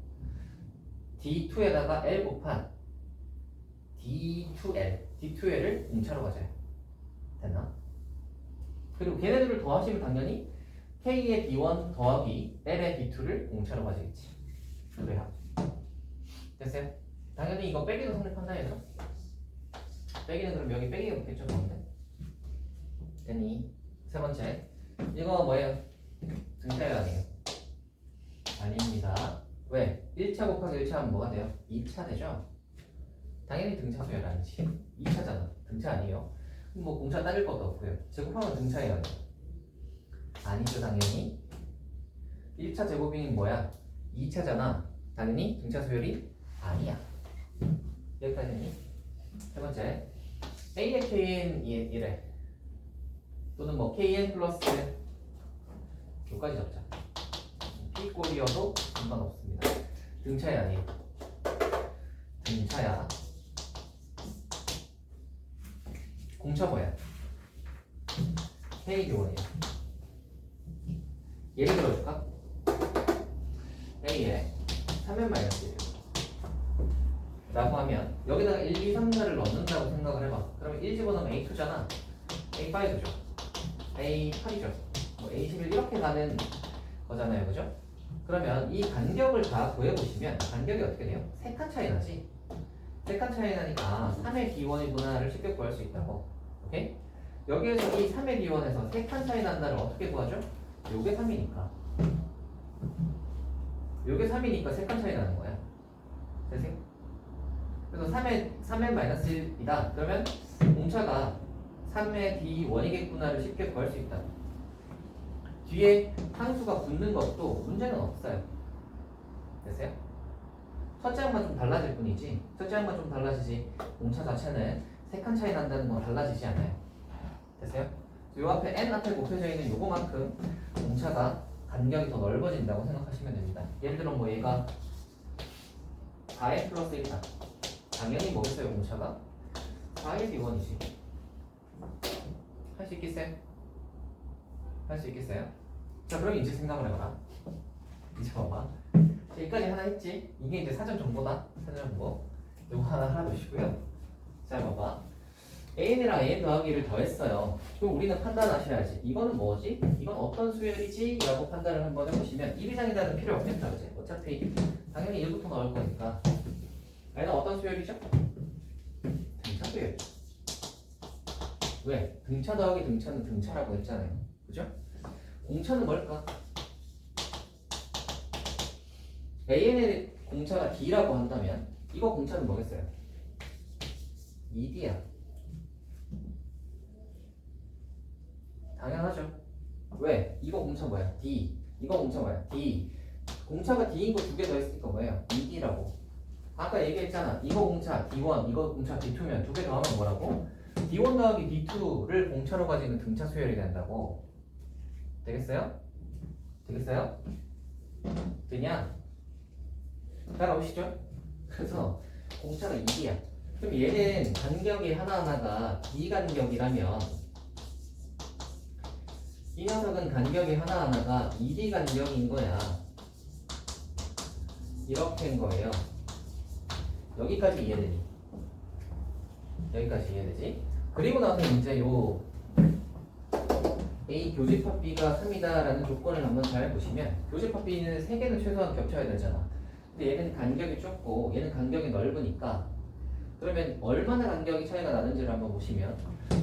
D2에다가 L 곱한 D2L을 공차로 가져요. 됐나? 그리고 걔네들을 더하시면 당연히 K의 D1 더하기 L의 D2를 공차로 가지겠지. 그래야 됐어요? 당연히 이거 빼기도 성립한다 얘들아. 빼기는 그럼 여기 빼기가 없겠죠 그런데. 됐니? 세 번째 이거 뭐예요? 등차가 아니에요. 아닙니다. 왜? 1차 곱하기 1차 하면 뭐가 돼요? 2차 되죠? 당연히 등차 수열 아니지. 2차잖아. 등차 아니에요. 뭐 공차 따질 것도 없고요. 제곱하면 등차예요. 아니에요? 아니죠 당연히. 1차 제곱이 뭐야? 2차잖아. 당연히 등차 수열이 아니야. 여기까지니? 세 번째 A의 KN 이래. 또는 뭐 KN 플러스 여기까지 잡자. P꼴이어도 상관없습니다. 등차야 아니에요. 등차야. 공차 뭐야? Kd1이에요. 예를 들어줄까? A에 3n 마이너스 1 라고 하면 여기다가 1, 2, 3, 4를 넣는다고 생각을 해봐. 그러면 1 집어넣으면 A2잖아. A5죠. A8이죠. 뭐 A11 이렇게 가는 거잖아요. 그죠? 그러면 이 간격을 다 구해보시면 간격이 어떻게 돼요? 3칸 차이 나지? 3칸 차이 나니까 3의 D1이구나를 쉽게 구할 수 있다고. 오케이? 여기에서 이 3의 D1에서 3칸 차이 난다를 어떻게 구하죠? 요게 3이니까 요게 3이니까 3칸 차이 나는 거야. 되세요? 그래서 3의 마이너스 1이다. 그러면 공차가 3의 D1이겠구나를 쉽게 구할 수 있다. 뒤에 항수가 붙는 것도 문제는 없어요. 됐어요? 첫째 항만 좀 달라질 뿐이지. 첫째 항만 좀 달라지지 공차 자체는 3칸 차이 난다는 건 달라지지 않아요. 됐어요? 요 앞에 n 앞에 곱해져 있는 요거만큼 공차가 간격이 더 넓어진다고 생각하시면 됩니다. 예를 들어 뭐 얘가 4n 플러스 1이다. 당연히 뭐겠어요 공차가? 4의 D1이지. 할 수 있겠어요? 할 수 있겠어요? 자 그럼 이제 생각을 해봐라. 이제 봐봐. 여기까지 하나 했지? 이게 이제 사전 정보다. 사전 정보. 요거 하나 보시고요. 자 봐봐. AN이랑 AN 더하기를 더했어요. 그럼 우리는 판단하셔야지. 이거는 뭐지? 이건 어떤 수열이지? 라고 판단을 한번 해보시면 1위장이라는 필요 없겠다. 그치? 어차피 당연히 1부터 나올 거니까. 얘는 어떤 수열이죠? 등차 수열. 왜? 등차 더하기 등차는 등차라고 했잖아요. 그죠? 공차는 뭘까? AN의 공차가 D라고 한다면 이거 공차는 뭐겠어요? 2D야. 당연하죠. 왜? 이거 공차 뭐야? D. 이거 공차 뭐야? D. 공차가 D인 거 2개 더 했으니까 뭐예요? 2D라고. 아까 얘기했잖아. 이거 공차 D1, 이거 공차 D2면 2개 더하면 뭐라고? D1 더하기 D2를 공차로 가지는 등차 수열이 된다고. 되겠어요? 되겠어요? 되냐? 따라오시죠? 그래서 공차가 2D야. 그럼 얘는 간격이 하나하나가 b 간격이라면 이 녀석은 간격이 하나하나가 2d 간격인 거야. 이렇게인 거예요. 여기까지 이해되니? 여기까지 이해되지? 그리고 나서 이제 요 A 교집합 B가 3이다라는 조건을 한번 잘 보시면 교집합 B는 3개는 최소한 겹쳐야 되잖아. 근데 얘는 간격이 좁고 얘는 간격이 넓으니까 그러면 얼마나 간격이 차이가 나는지를 한번 보시면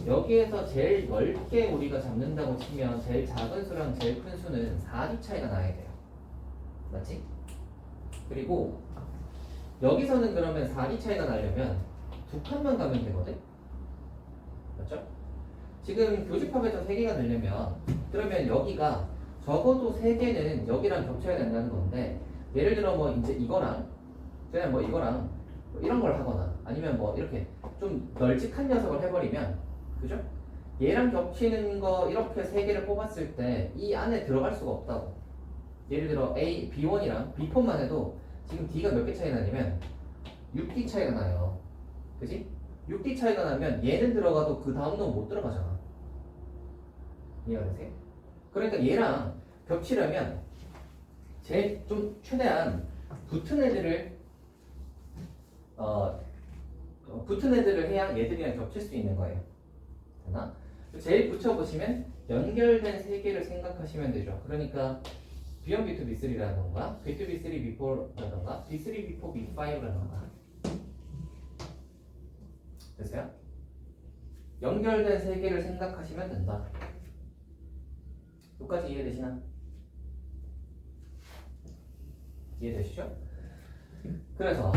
여기에서 제일 넓게 우리가 잡는다고 치면 제일 작은 수랑 제일 큰 수는 4D 차이가 나야 돼요. 맞지? 그리고 여기서는 그러면 4D 차이가 나려면 두 칸만 가면 되거든? 맞죠? 지금 교집합에서 3개가 되려면 그러면 여기가 적어도 3개는 여기랑 겹쳐야 된다는 건데 예를 들어 뭐 이제 이거랑 그냥 뭐 이거랑 뭐 이런 걸 하거나 아니면 뭐 이렇게 좀 널찍한 녀석을 해버리면 그죠? 얘랑 겹치는 거 이렇게 3개를 뽑았을 때 이 안에 들어갈 수가 없다고. 예를 들어 A, B1이랑 B4만 해도 지금 D가 몇 개 차이 나냐면 6D 차이가 나요. 그지? 6D 차이가 나면 얘는 들어가도 그 다음 놈 못 들어가잖아. 이해가 되세요? 그러니까 얘랑 겹치려면 제일 좀 최대한 붙은 애들을 해야 얘들이랑 겹칠 수 있는 거예요. 되나? 제일 붙여보시면 연결된 3개를 생각하시면 되죠. 그러니까 B1, B2, B3라던가 B2, B3, B4라던가 B3, B4, B5라던가 됐어요? 연결된 3개를 생각하시면 된다. 여기까지 이해되시나? 이해되시죠? 그래서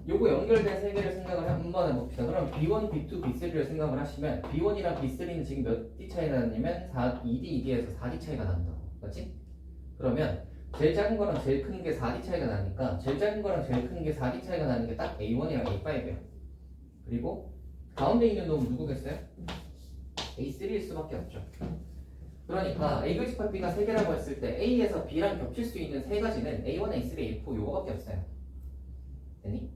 요거 연결된 3개를 생각을 한번 해봅시다. 그럼 B1, B2, B3를 생각을 하시면 B1이랑 B3는 지금 몇 D 차이 나냐면 2D, 2D에서 4D 차이가 난다고. 맞지? 그러면 제일 작은 거랑 제일 큰 게 4D 차이가 나니까 제일 작은 거랑 제일 큰 게 4D 차이가 나는 게 딱 A1이랑 A5예요. 그리고 가운데 있는 놈은 누구겠어요? A3일 수밖에 없죠. 그러니까 A 교집합 B가 3개라고 했을 때 A에서 B랑 겹칠 수 있는 3가지는 A1, A3, A4 요거밖에 없어요. 됐니?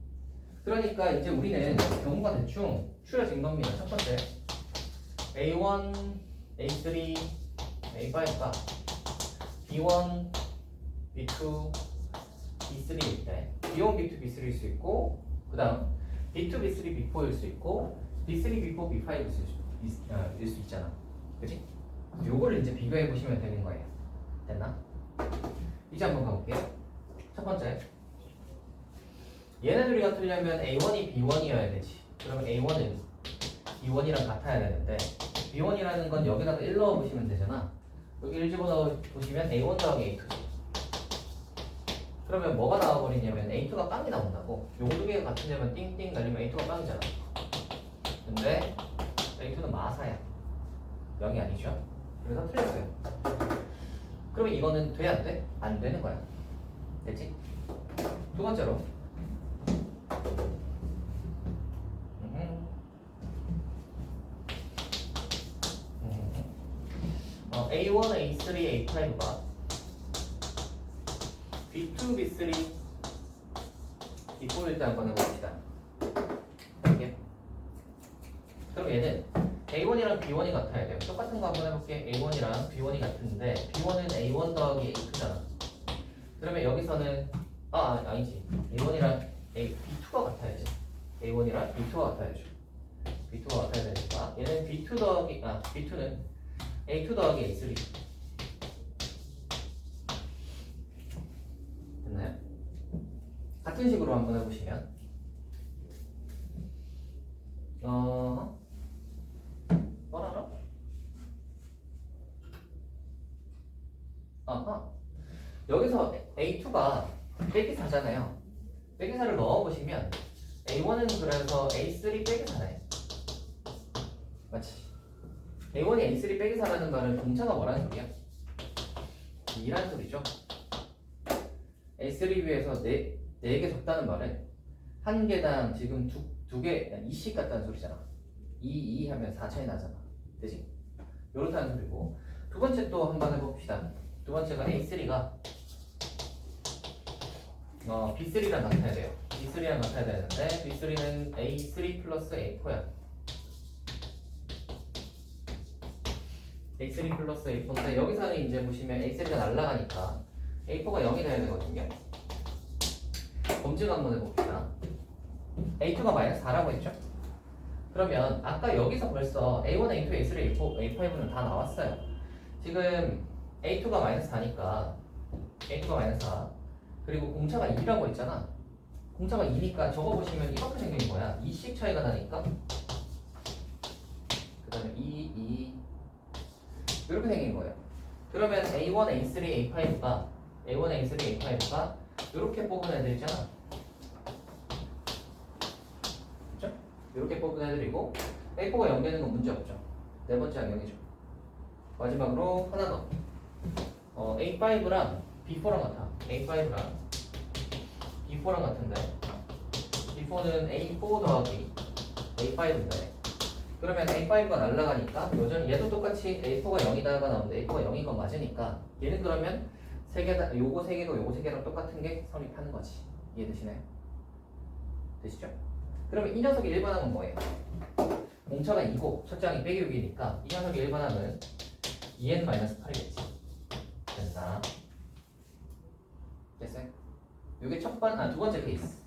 그러니까 이제 우리는 경우가 대충 추려진 겁니다. 첫 번째 A1, A3, A5가 B1, B2, B3일 때 B1, B2, B3일 수 있고 그 다음 B2, B3, B4일 수 있고 B3, B4, B5일 수 있잖아. 그치? 요거를 이제 비교해 보시면 되는 거예요. 됐나? 이제 한번 가볼게요. 첫 번째 얘네들이 같으려면 A1이 B1이어야 되지. 그러면 A1은 B1이랑 같아야 되는데 B1이라는 건 여기다가 1 넣어 보시면 되잖아. 여기 1 집어넣어 보시면 A1 더하기 A2지. 그러면 뭐가 나와버리냐면 A2가 빵이 나온다고. 요거 두 개가 같으려면 띵띵 날리면 A2가 빵이잖아. 근데 A2는 마사야. 0이 아니죠. 그래서 틀렸어요. 그러면 이거는 돼? 안 돼? 안 되는 거야. 됐지? 두 번째로 A1, A3, A5가 B2, B3, B4일 때 한번 해봅시다. 이렇게. 그럼 얘는 A1이랑 B1이 같아야 돼요. 똑같은 거 한번 해볼게. A1이랑 B1이 같은데 B1은 A1 더하기 A2잖아. 그러면 여기서는 아니지. A1이랑 B2가 같아야지. A1이랑 B2가 같아야죠. B2가 같아야 되니까 얘는 B2 더하기 B2는 A2 더하기 A3 됐나요? 같은 식으로 한번 해보시면 뭐라나? 여기서 A2가 빼기 4잖아요. 빼기 4를 넣어보시면 A1은 그래서 A3 빼기 4네. 맞지? A1이 A3 빼기 4라는 말은 동차가 뭐라는 소리야? 2라는 소리죠. A3 위에서 4개 적다는 말은 한 개당 지금 두 개 2씩 같다는 소리잖아. 2 하면 4 차이 나잖아. 되지? 요렇다는 소리고. 두 번째 또 한번 해봅시다. 두 번째가 A3가 B3랑 같아야 돼요. B3랑 같아야 되는데 B3는 A3 플러스 A4야. A3 플러스 A4인데 여기서는 이제 보시면 A3가 날라가니까 A4가 0이 돼야 되거든요. 검증 한번 해봅시다. A2가 마이너스 4라고 했죠? 그러면 아까 여기서 벌써 A1, A2, A3, A4, A5는 다 나왔어요. 지금 A2가 마이너스 4니까 A2가 마이너스 4 그리고 공차가 2라고 했잖아. 공차가 2니까 저거 보시면 이렇게 생긴 거야. 2씩 차이가 나니까 그 다음에 2 이렇게 생긴 거예요. 그러면 A1, A3, A5가 A1, A3, A5가 이렇게 뽑은 애들이잖아. 그렇죠? 이렇게 뽑은 애들이고 A4가 0 되는 건 문제 없죠. 네 번째 항형이죠. 마지막으로 하나 더. A5랑 B4랑 같아. A5랑 B4랑 같은데 B4는 A4 더하기 A5인데 그러면 A5가 날라가니까 여전히 얘도 똑같이 A4가 0이다가 나오는데 A4가 0인 건 맞으니까 얘는 그러면 세 개 다 요거 세 개고 요거 세 개랑 똑같은 게 성립하는 거지. 이해되시나요? 되시죠? 그러면 이 녀석의 일반항은 뭐예요? 공차가 2고 첫째 항이 빼기 6이니까 이 녀석의 일반항은 2n-8이겠지. 됐나? 됐어요? 이게 두 번째 케이스.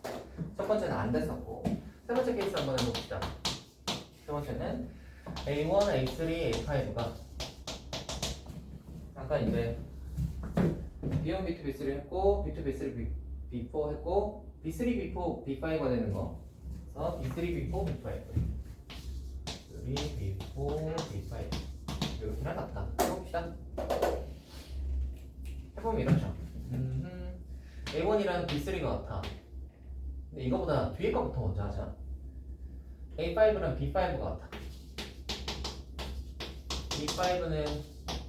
첫 번째는 안 됐었고 세 번째 케이스 한번 해봅시다. 세 번째는 A1, A3, A5가 아까 이제 B1, B2, B3 했고 B2, B3, B4 했고 B3, B4, B5가 되는 거 그래서 B3, B4, B5 B3, B4, B5 이렇게나 같다. 해봅시다. 해보면 이렇죠. A1이랑 B3가 같아. 근데 이거보다 뒤에 거부터 먼저 하자. A5랑 B5가 같아. B5는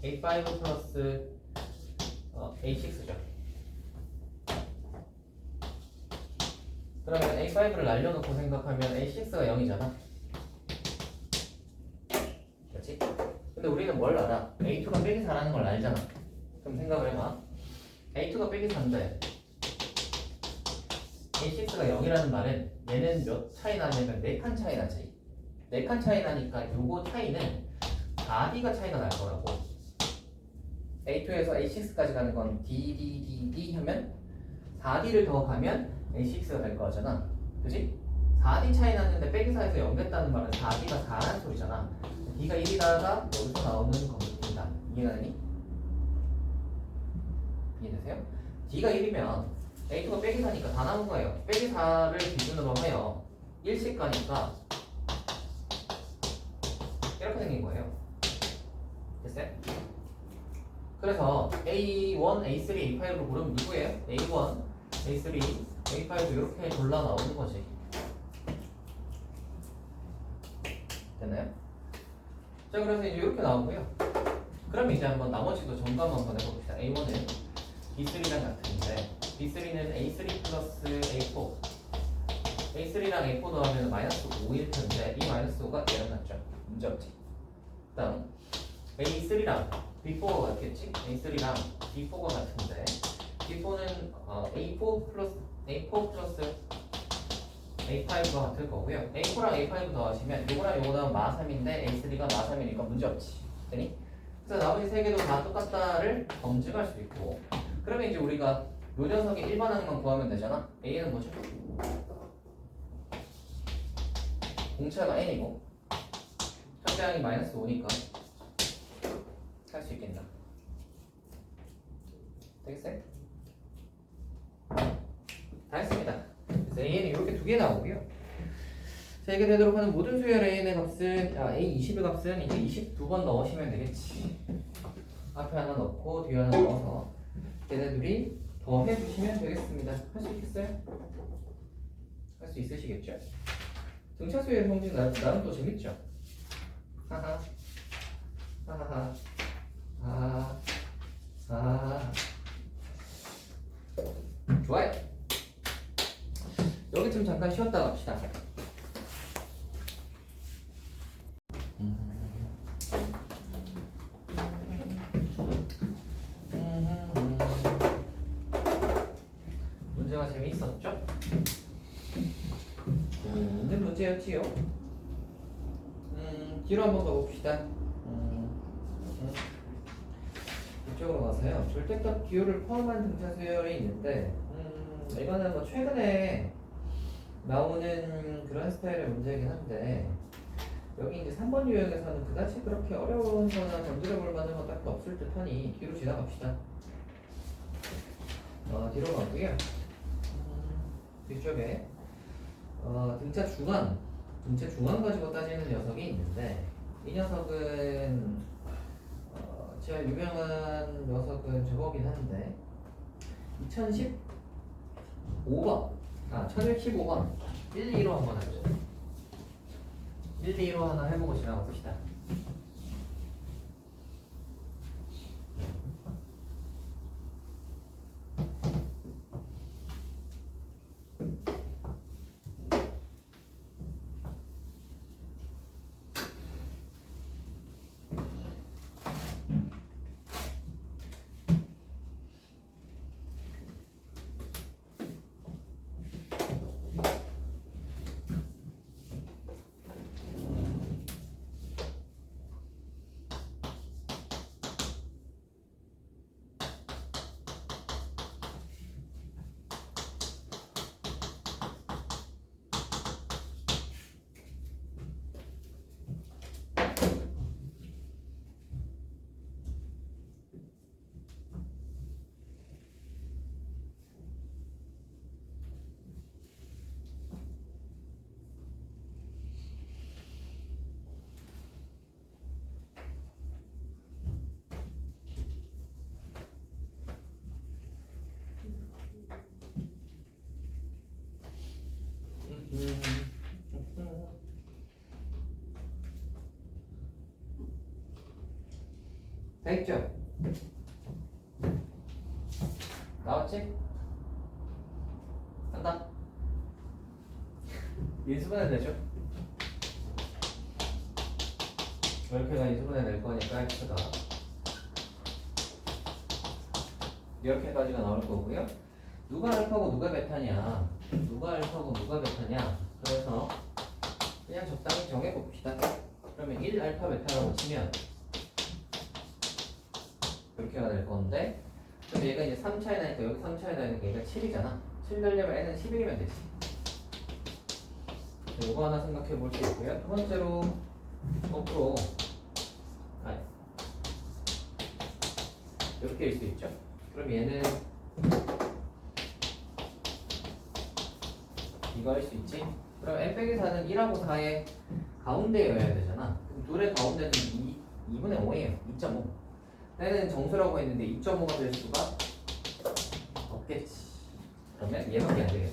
A5 플러스 A6죠. 그러면 A5를 날려놓고 생각하면 A6가 0이잖아. 그렇지? 근데 우리는 뭘 알아? A2가 빼기 4라는 걸 알잖아. 그럼 생각을 해봐. A2가 빼기 4인데 A6가 0이라는 말은 얘는 몇 차이 나냐면 4칸 차이 나지. 4칸 차이 나니까 요거 차이는 4D가 차이가 날 거라고. A2에서 A6까지 가는 건 D 하면 4D를 더 가면 A6가 될 거잖아. 그지? 4D 차이 났는데 빼기 4에서 0 됐다는 말은 4D가 4라는 소리잖아. D가 1이다가 여기서 나오는 겁니다. 이해가니? 이해되세요? D가 1이면 A2가 빼기 4니까 다 남은 거예요. 빼기 4를 기준으로 하여 1씩 가니까 이렇게 생긴 거예요. 됐어요? 그래서 A1, A3, A5로 고르면 누구예요? A1, A3, A5 이렇게 골라 나오는 거지. 됐나요? 자, 그래서 이제 이렇게 나오고요. 그럼 이제 한번 나머지도 점검 한번 해봅시다. A1은 B3랑 같은데 B3는 A3 플러스 A4 A3랑 A4 더하면 마이너스 5일 텐데 이 마이너스 5가 얘랑 같죠? 문제 없지? 그 다음 A3랑 B4가 같겠지? A3랑 B4가 같은데 B4는 A4 플러스 A5가 같을 거고요. A4랑 A5 더하시면 요거랑 요거 더하면 마3인데 A3가 마3이니까 문제 없지. 되니? 그래서 나머지 세 개도 다 똑같다를 검증할 수 있고 그러면 이제 우리가 요 녀석의 일반항만 구하면 되잖아. A는 뭐죠? 공차가 N이고 첫째 항이 마이너스 5니까 할 수 있겠나? 되겠어요? 다 했습니다. 그래서 A는 이렇게 두 개 나오고요. 자, 이게 되도록 하는 모든 수열 A의 값은 A20의 값은 이제 22번 넣으시면 되겠지. 앞에 하나 넣고 뒤에 하나 넣어서 얘네들이 더 해주시면 되겠습니다. 할 수 있겠어요? 할 수 있으시겠죠? 등차수의 성질 나름 또 재밌죠? 하하 하하하 하하 좋아요. 여기 좀 잠깐 쉬었다 갑시다. 문제가 재미있었죠? 문제였지요. 뒤로 한번 가봅시다. 이쪽으로 가서요. 절대값 기호를 포함한 등차 수열이 있는데, 이거는 뭐 최근에 나오는 그런 스타일의 문제이긴 한데, 여기 이제 3번 유형에서는 그다지 그렇게 어려운 거나 건드려 볼 만한 건 딱히 없을 듯 하니 뒤로 지나갑시다. 뒤로 가고요. 뒤쪽에 등차 중앙 가지고 따지는 녀석이 있는데, 이 녀석은 제일 유명한 녀석은 저거긴 한데 1015번 1015번 1, 2로 한번 해보죠. 1, 2로 하나 해보고 지나가 봅시다. 다 있죠? 나왔지? 한다. 인수분해 되죠? 이렇게가 인수분해 될 거니까 x가 이렇게까지가 나올 거고요. 누가 알파고 누가 베타냐? 누가 알파고 누가 베타냐? 그래서 그냥 적당히 정해봅시다. 그러면 1 알파 베타라고 치면 이렇게가 될 건데, 그럼 얘가 이제 3 차이 나니까 여기 3 차이 나니까 얘가 7이잖아. 7 되려면 n은 11이면 되지. 이거 하나 생각해 볼 수 있고요. 두 번째로 거꾸로 이렇게일 수 있죠. 그럼 얘는 이거 할 수 있지. 그럼 n 빼기 4는 1하고 4의 가운데여야 되잖아. 그럼 둘의 가운데는 2분의 5예요. 2.5. 얘는 정수라고 했는데 2.5가 될 수가 없겠지. 그러면 얘밖에 안 되겠네.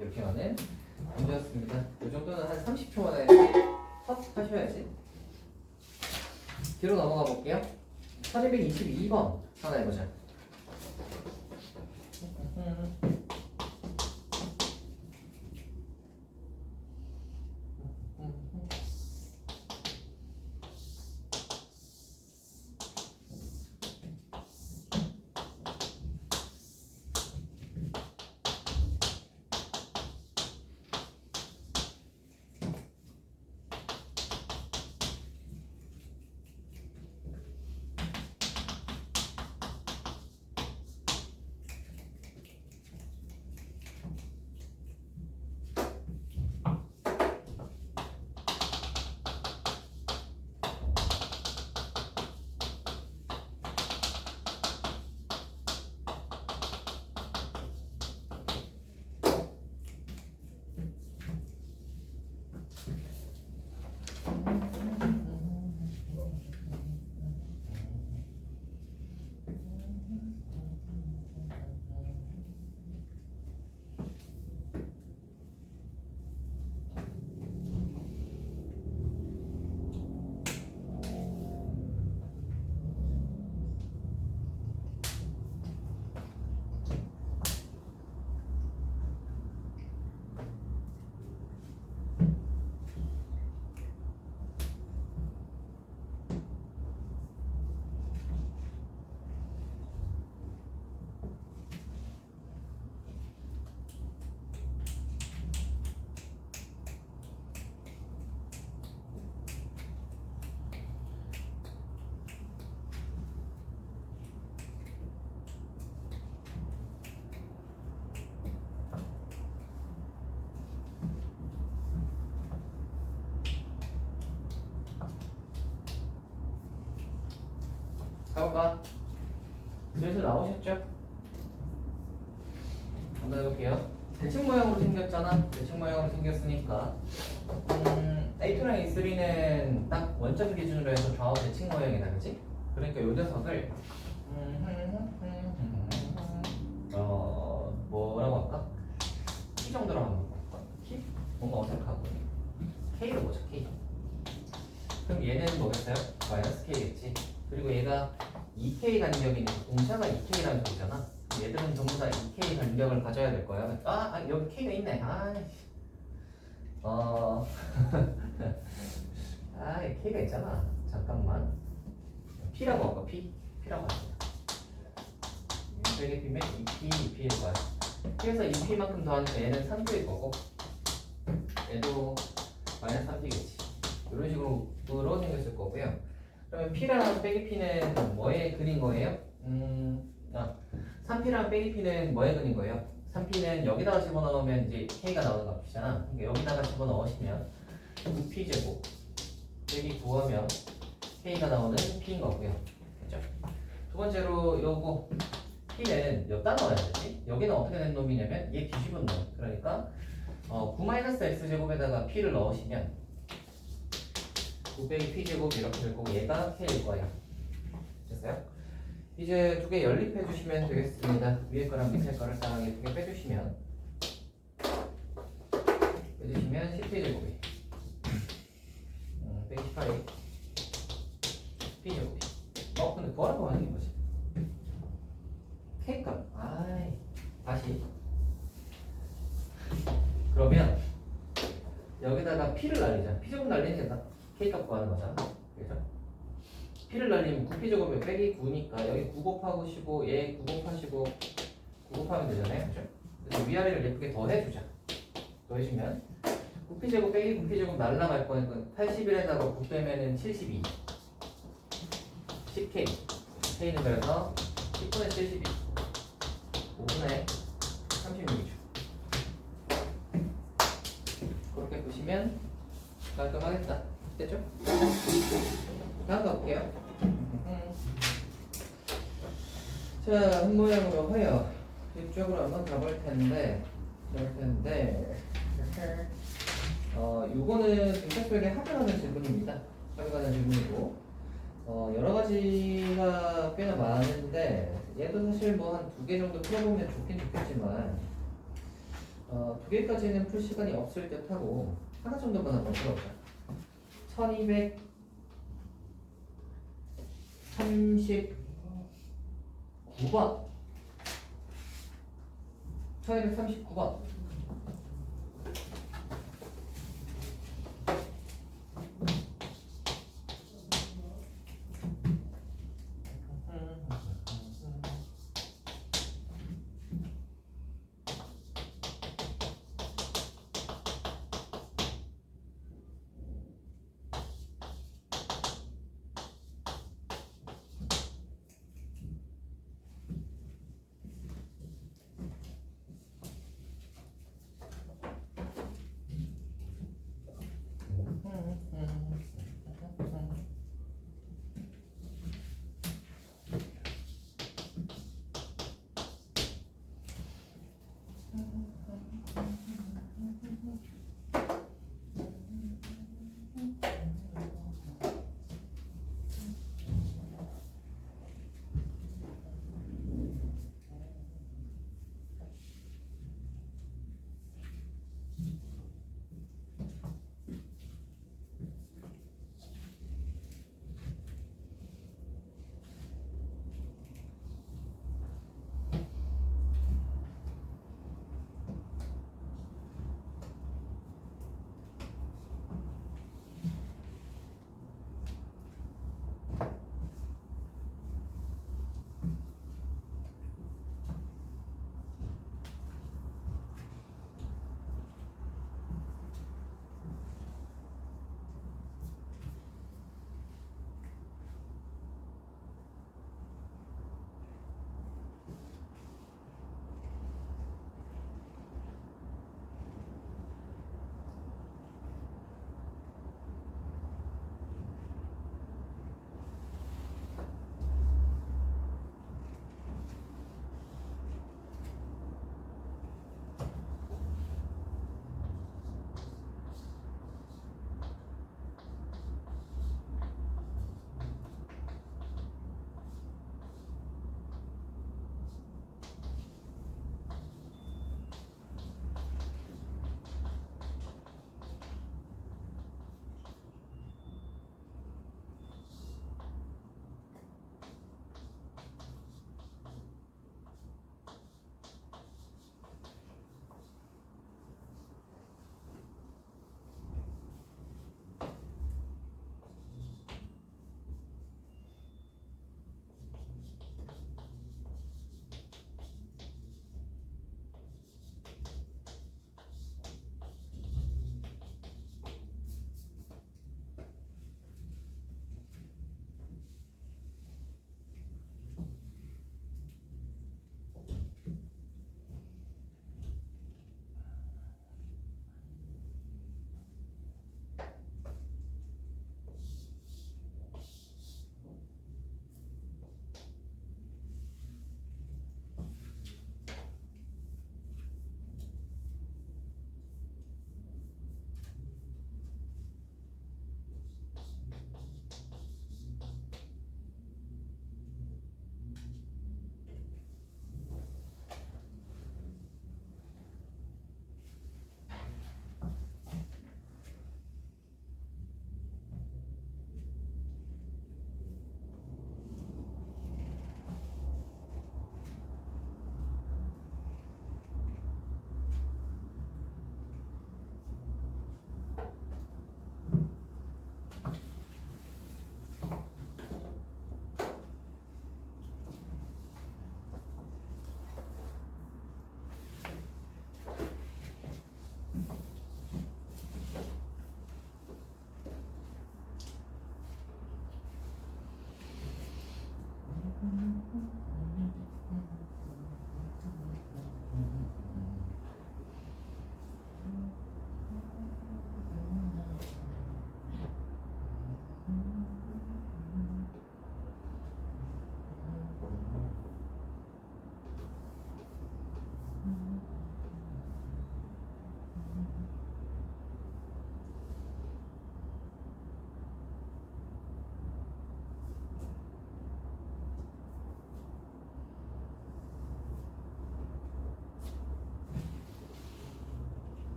이렇게 하면 문제였습니다. 이 정도는 한 30초 만에 컷 하셔야지. 뒤로 넘어가 볼게요. 1222번 하나 해보자. 가볼까? 슬슬 나오셨죠? 한번 해볼게요. 대칭 모양으로 생겼잖아. 대칭 모양으로 생겼으니까 A2랑 A3는 딱 원점 기준으로 해서 좌우 대칭 모양이다, 그치? 그러니까 요 녀석을 뭐라고 할까? P 정도로 한번 볼까? P? 뭔가 어색하고 K로 보자, K. 그럼 얘는 뭐겠어요? 마이너스 K겠지. 그리고 얘가 2K 간격이니까 공차가 2K라는 소리잖아. 얘들은 전부 다 2K 간격을 가져야 될 거야. 여기 K가 있네. K가 있잖아. 잠깐만. P라고 할까? P라고 할까? 여기 P면 2P일 거야. 그래서 2P만큼 더하니까 얘는 3P일 거고, 얘도 마이너스 3P겠지. 이런 식으로 생겼을 거고요. 그러면 P랑 빼기 P는 뭐에 그린 거예요? 3P랑 빼기 P는 뭐에 그린 거예요? 3P는 여기다가 집어넣으면 이제 K가 나오는 값이잖아. 그러니까 여기다가 집어넣으시면 9P제곱 빼기 9하면 K가 나오는 P인 거고요. 그죠? 두 번째로 요거 P는 여기다 넣어야 되지. 여기는 어떻게 된 놈이냐면 얘 뒤집은 놈. 그러니까 9-X제곱에다가 P를 넣으시면 9 빼기 P제곱 이렇게 될 거고 얘가 K일 거예요. 됐어요? 이제 두 개 연립해 주시면 되겠습니다. 위에 거랑 밑에 거를 딱 예쁘게 빼주시면 10P제곱이 빼기 18이 P제곱이 근데 구하라고 하는 게 뭐지? K값 다시 그러면 여기다가 P를 날리자. P제곱 날리는 게 K값 구하는 거잖아. 그죠? P를 날리면 9P제곱에 빼기 9니까 여기 9 곱하고 시고 얘 9 곱하시고 9 곱하면 되잖아요. 그죠? 그래서 위아래를 예쁘게 더해주자. 더해주면 9P제곱 빼기 9P제곱 날라갈 거니까 81에다가 9 빼면은 72 10K K는 그래서 10분의 72 5분의 36이죠. 그렇게 보시면 깔끔하겠다. 됐죠? 다음 가볼게요. 자, 한 모양으로 해요. 이쪽으로 한번 가볼 텐데, 요거는 등차수에게 합의하는 질문입니다. 합의하는 질문이고, 여러 가지가 꽤나 많은데, 얘도 사실 뭐 한 2개 정도 풀어보면 좋긴 좋겠지만, 2개까지는 풀 시간이 없을 듯 하고, 하나 정도만 한번 풀어보자. 1239번 1239번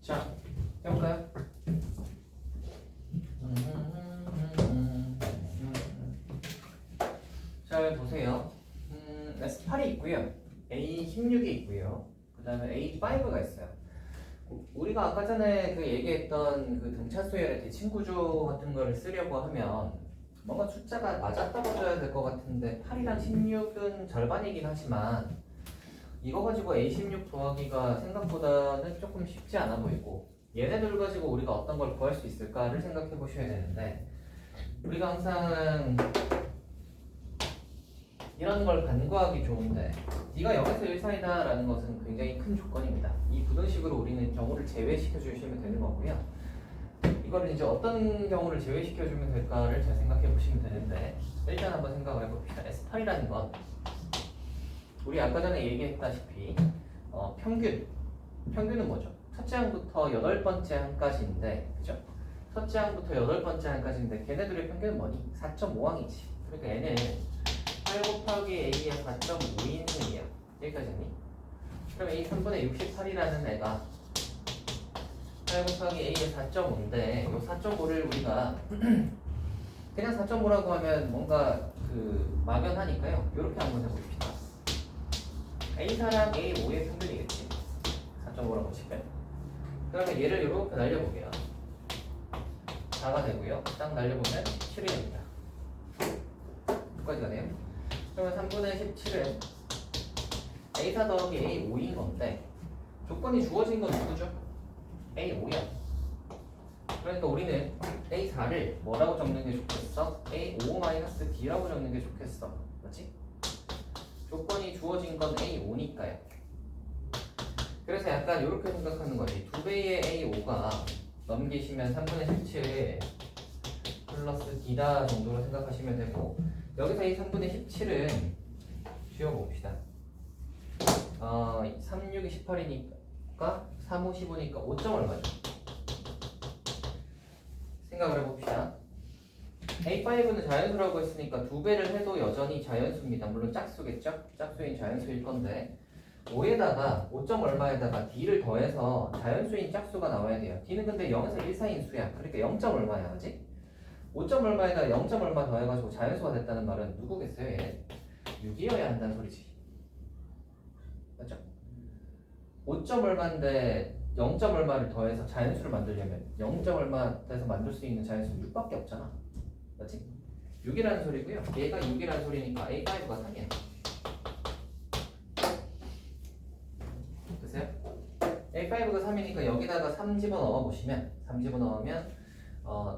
자, 해볼까요? 잘 보세요. S8이 있고요. A16이 있고요. 그 다음에 A5가 있어요. 우리가 아까 전에 그 얘기했던 그 등차 수열의 대칭 구조 같은 거를 쓰려고 하면 뭔가 숫자가 맞아떨어져야 될 것 같은데 8이랑 16은 절반이긴 하지만 이거 가지고 A16 구하기가 생각보다는 조금 쉽지 않아 보이고 얘네들 가지고 우리가 어떤 걸 구할 수 있을까를 생각해 보셔야 되는데 우리가 항상 이런 걸 간구하기 좋은데 D가 0에서 1 사이다 라는 것은 굉장히 큰 조건입니다. 이 부등식으로 우리는 경우를 제외시켜 주시면 되는 거고요. 이거를 이제 어떤 경우를 제외시켜 주면 될까를 잘 생각해 보시면 되는데 일단 한번 생각을 해봅시다. S8이라는 건 우리 아까 전에 얘기했다시피 평균은 뭐죠? 첫째 항부터 8번째 항까지인데 그죠? 첫째 항부터 8번째 항까지인데 걔네들의 평균은 뭐니? 4.5항이지. 그러니까 얘는 8 곱하기 A의 4.5인승이에요. 여기까지니? 그럼 A 3분의 68이라는 애가 8 곱하기 A의 4.5인데 이 4.5를 우리가 그냥 4.5라고 하면 뭔가 그 막연하니까요. 이렇게 한번 해봅시다. A4랑 A5의 평균이겠지. 4.5라고 치면. 그러면 얘를 이렇게 날려볼게요. 4가 되고요. 딱 날려보면 7이 됩니다. 여기까지가 돼요. 그러면 3분의 17은 A4 더하기 A5인 건데 조건이 주어진 건 누구죠? A5야. 그러니까 우리는 A4를 뭐라고 적는 게 좋겠어? A5-D라고 적는 게 좋겠어. 맞지? 조건이 주어진 건 A5니까요. 그래서 약간 이렇게 생각하는 거지. 2배의 A5가 넘기시면 3분의 17 플러스 D다 정도로 생각하시면 되고 여기서 이 3분의 17은 쥐어봅시다. 3, 6이 18이니까 3, 5, 15니까 5점 얼마죠? 생각을 해봅시다. A5는 자연수라고 했으니까 2배를 해도 여전히 자연수입니다. 물론 짝수겠죠? 짝수인 자연수일 건데 5에다가 5점 얼마에다가 D를 더해서 자연수인 짝수가 나와야 돼요. D는 근데 0에서 1 사이인 수야. 그러니까 0점 얼마야 하지? 5점 얼마에다 0점 얼마 더해가지고 자연수가 됐다는 말은 누구겠어요? 얘는 6이어야 한다는 소리지. 맞죠? 5점 얼마인데 0점 얼마를 더해서 자연수를 만들려면 0점 얼마 돼서 만들 수 있는 자연수는 6밖에 없잖아. 맞지? 6이라는 소리고요. 얘가 6이라는 소리니까 A5가 3이야. 보세요. A5가 3이니까 여기다가 3 집어넣어 보시면 3 집어넣으면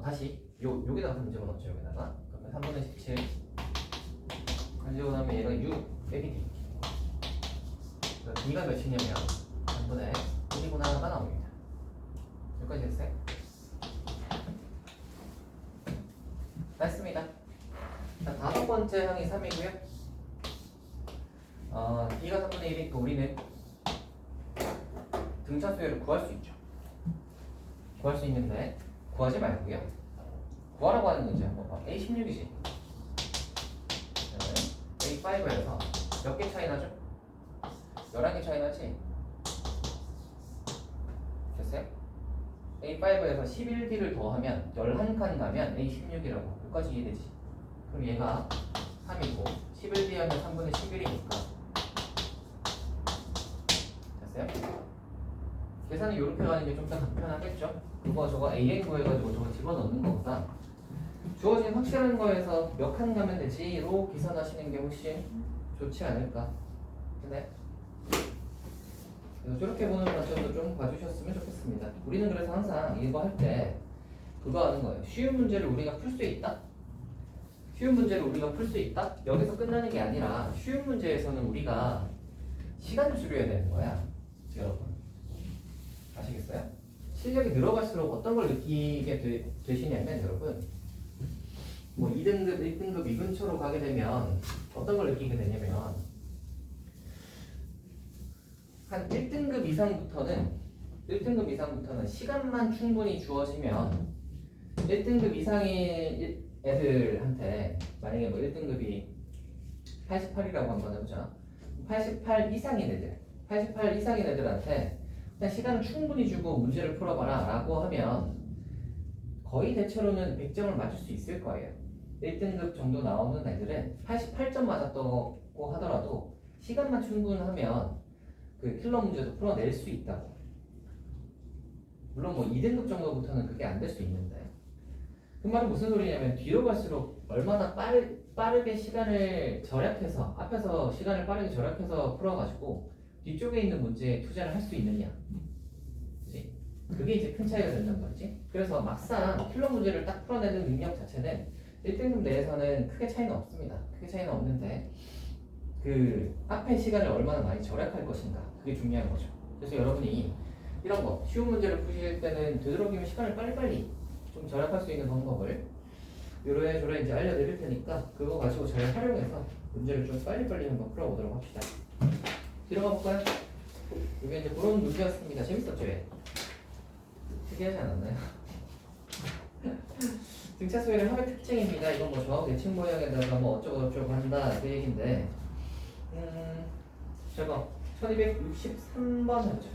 다시 여기다가 3 집어넣죠. 여기다가 그러면 3분의 17 3 집어넣으면 얘가 6 빼기 D. 그러니까 D가 몇이냐면 3분의 1이구나가 나옵니다. 여기까지 됐어요? 됐습니다. 자, 5번째 항이 3이고요. D가 3분의 1이니까 우리는 등차 수열을 구할 수 있죠. 구할 수 있는데 구하지 말고요. 구하라고 하는 문제 한번 봐. A16이지. A16 A5에서 몇 개 차이 나죠? 11개 차이 나지? 됐어요? A5에서 11D를 더하면 11칸 가면 A16이라고. 여기까지 이해되지? 그럼 얘가 3이고 11D 하면 3분의 11이니까 됐어요? 계산이 이렇게 가는 게 좀 더 간편하겠죠? 이거 저거 AN 구해가지고 저거 집어넣는 것보다 주어진 확실한 거에서 몇 칸 가면 되지로 계산하시는 게 훨씬 좋지 않을까. 네. 그래서 저렇게 보는 관점도 좀 봐주셨으면 좋겠습니다. 우리는 그래서 항상 이거 할 때 그거 하는 거예요. 쉬운 문제를 우리가 풀 수 있다? 쉬운 문제를 우리가 풀 수 있다? 여기서 끝나는 게 아니라 쉬운 문제에서는 우리가 시간을 줄여야 되는 거야. 여러분. 아시겠어요? 실력이 늘어갈수록 어떤 걸 느끼게 되시냐면 여러분 뭐 2등급, 1등급 이 근처로 가게 되면 어떤 걸 느끼게 되냐면 한 1등급 이상부터는 시간만 충분히 주어지면 1등급 이상의 애들한테 만약에 뭐 1등급이 88이라고 한번 해보자. 88 이상인 애들한테 그냥 시간을 충분히 주고 문제를 풀어봐라 라고 하면 거의 대체로는 100점을 맞을 수 있을 거예요. 1등급 정도 나오는 애들은 88점 맞았다고 하더라도 시간만 충분하면 그 킬러 문제도 풀어낼 수 있다고. 물론 뭐 2등급 정도부터는 그게 안 될 수 있는데 그 말은 무슨 소리냐면 뒤로 갈수록 얼마나 빠르게 시간을 절약해서 앞에서 시간을 빠르게 절약해서 풀어가지고 뒤쪽에 있는 문제에 투자를 할 수 있느냐. 그치? 그게 이제 큰 차이가 된단 말이지. 그래서 막상 킬러 문제를 딱 풀어내는 능력 자체는 1등급 내에서는 크게 차이는 없습니다. 크게 차이는 없는데 그 앞에 시간을 얼마나 많이 절약할 것인가 그게 중요한 거죠. 그래서 여러분이 이런 거 쉬운 문제를 푸실 때는 되도록이면 시간을 빨리빨리 좀 절약할 수 있는 방법을 요래요래 이제 알려드릴 테니까 그거 가지고 잘 활용해서 문제를 좀 빨리빨리 한번 풀어보도록 합시다. 들어가 볼까요? 이게 이제 그런 문제였습니다. 재밌었죠? 얘? 특이하지 않았나요? 등차 소위를 하면 특징입니다. 이건 뭐 저하고 예측 모양에다가 뭐 어쩌고 한다 그 얘기인데 저거 1263번 하죠.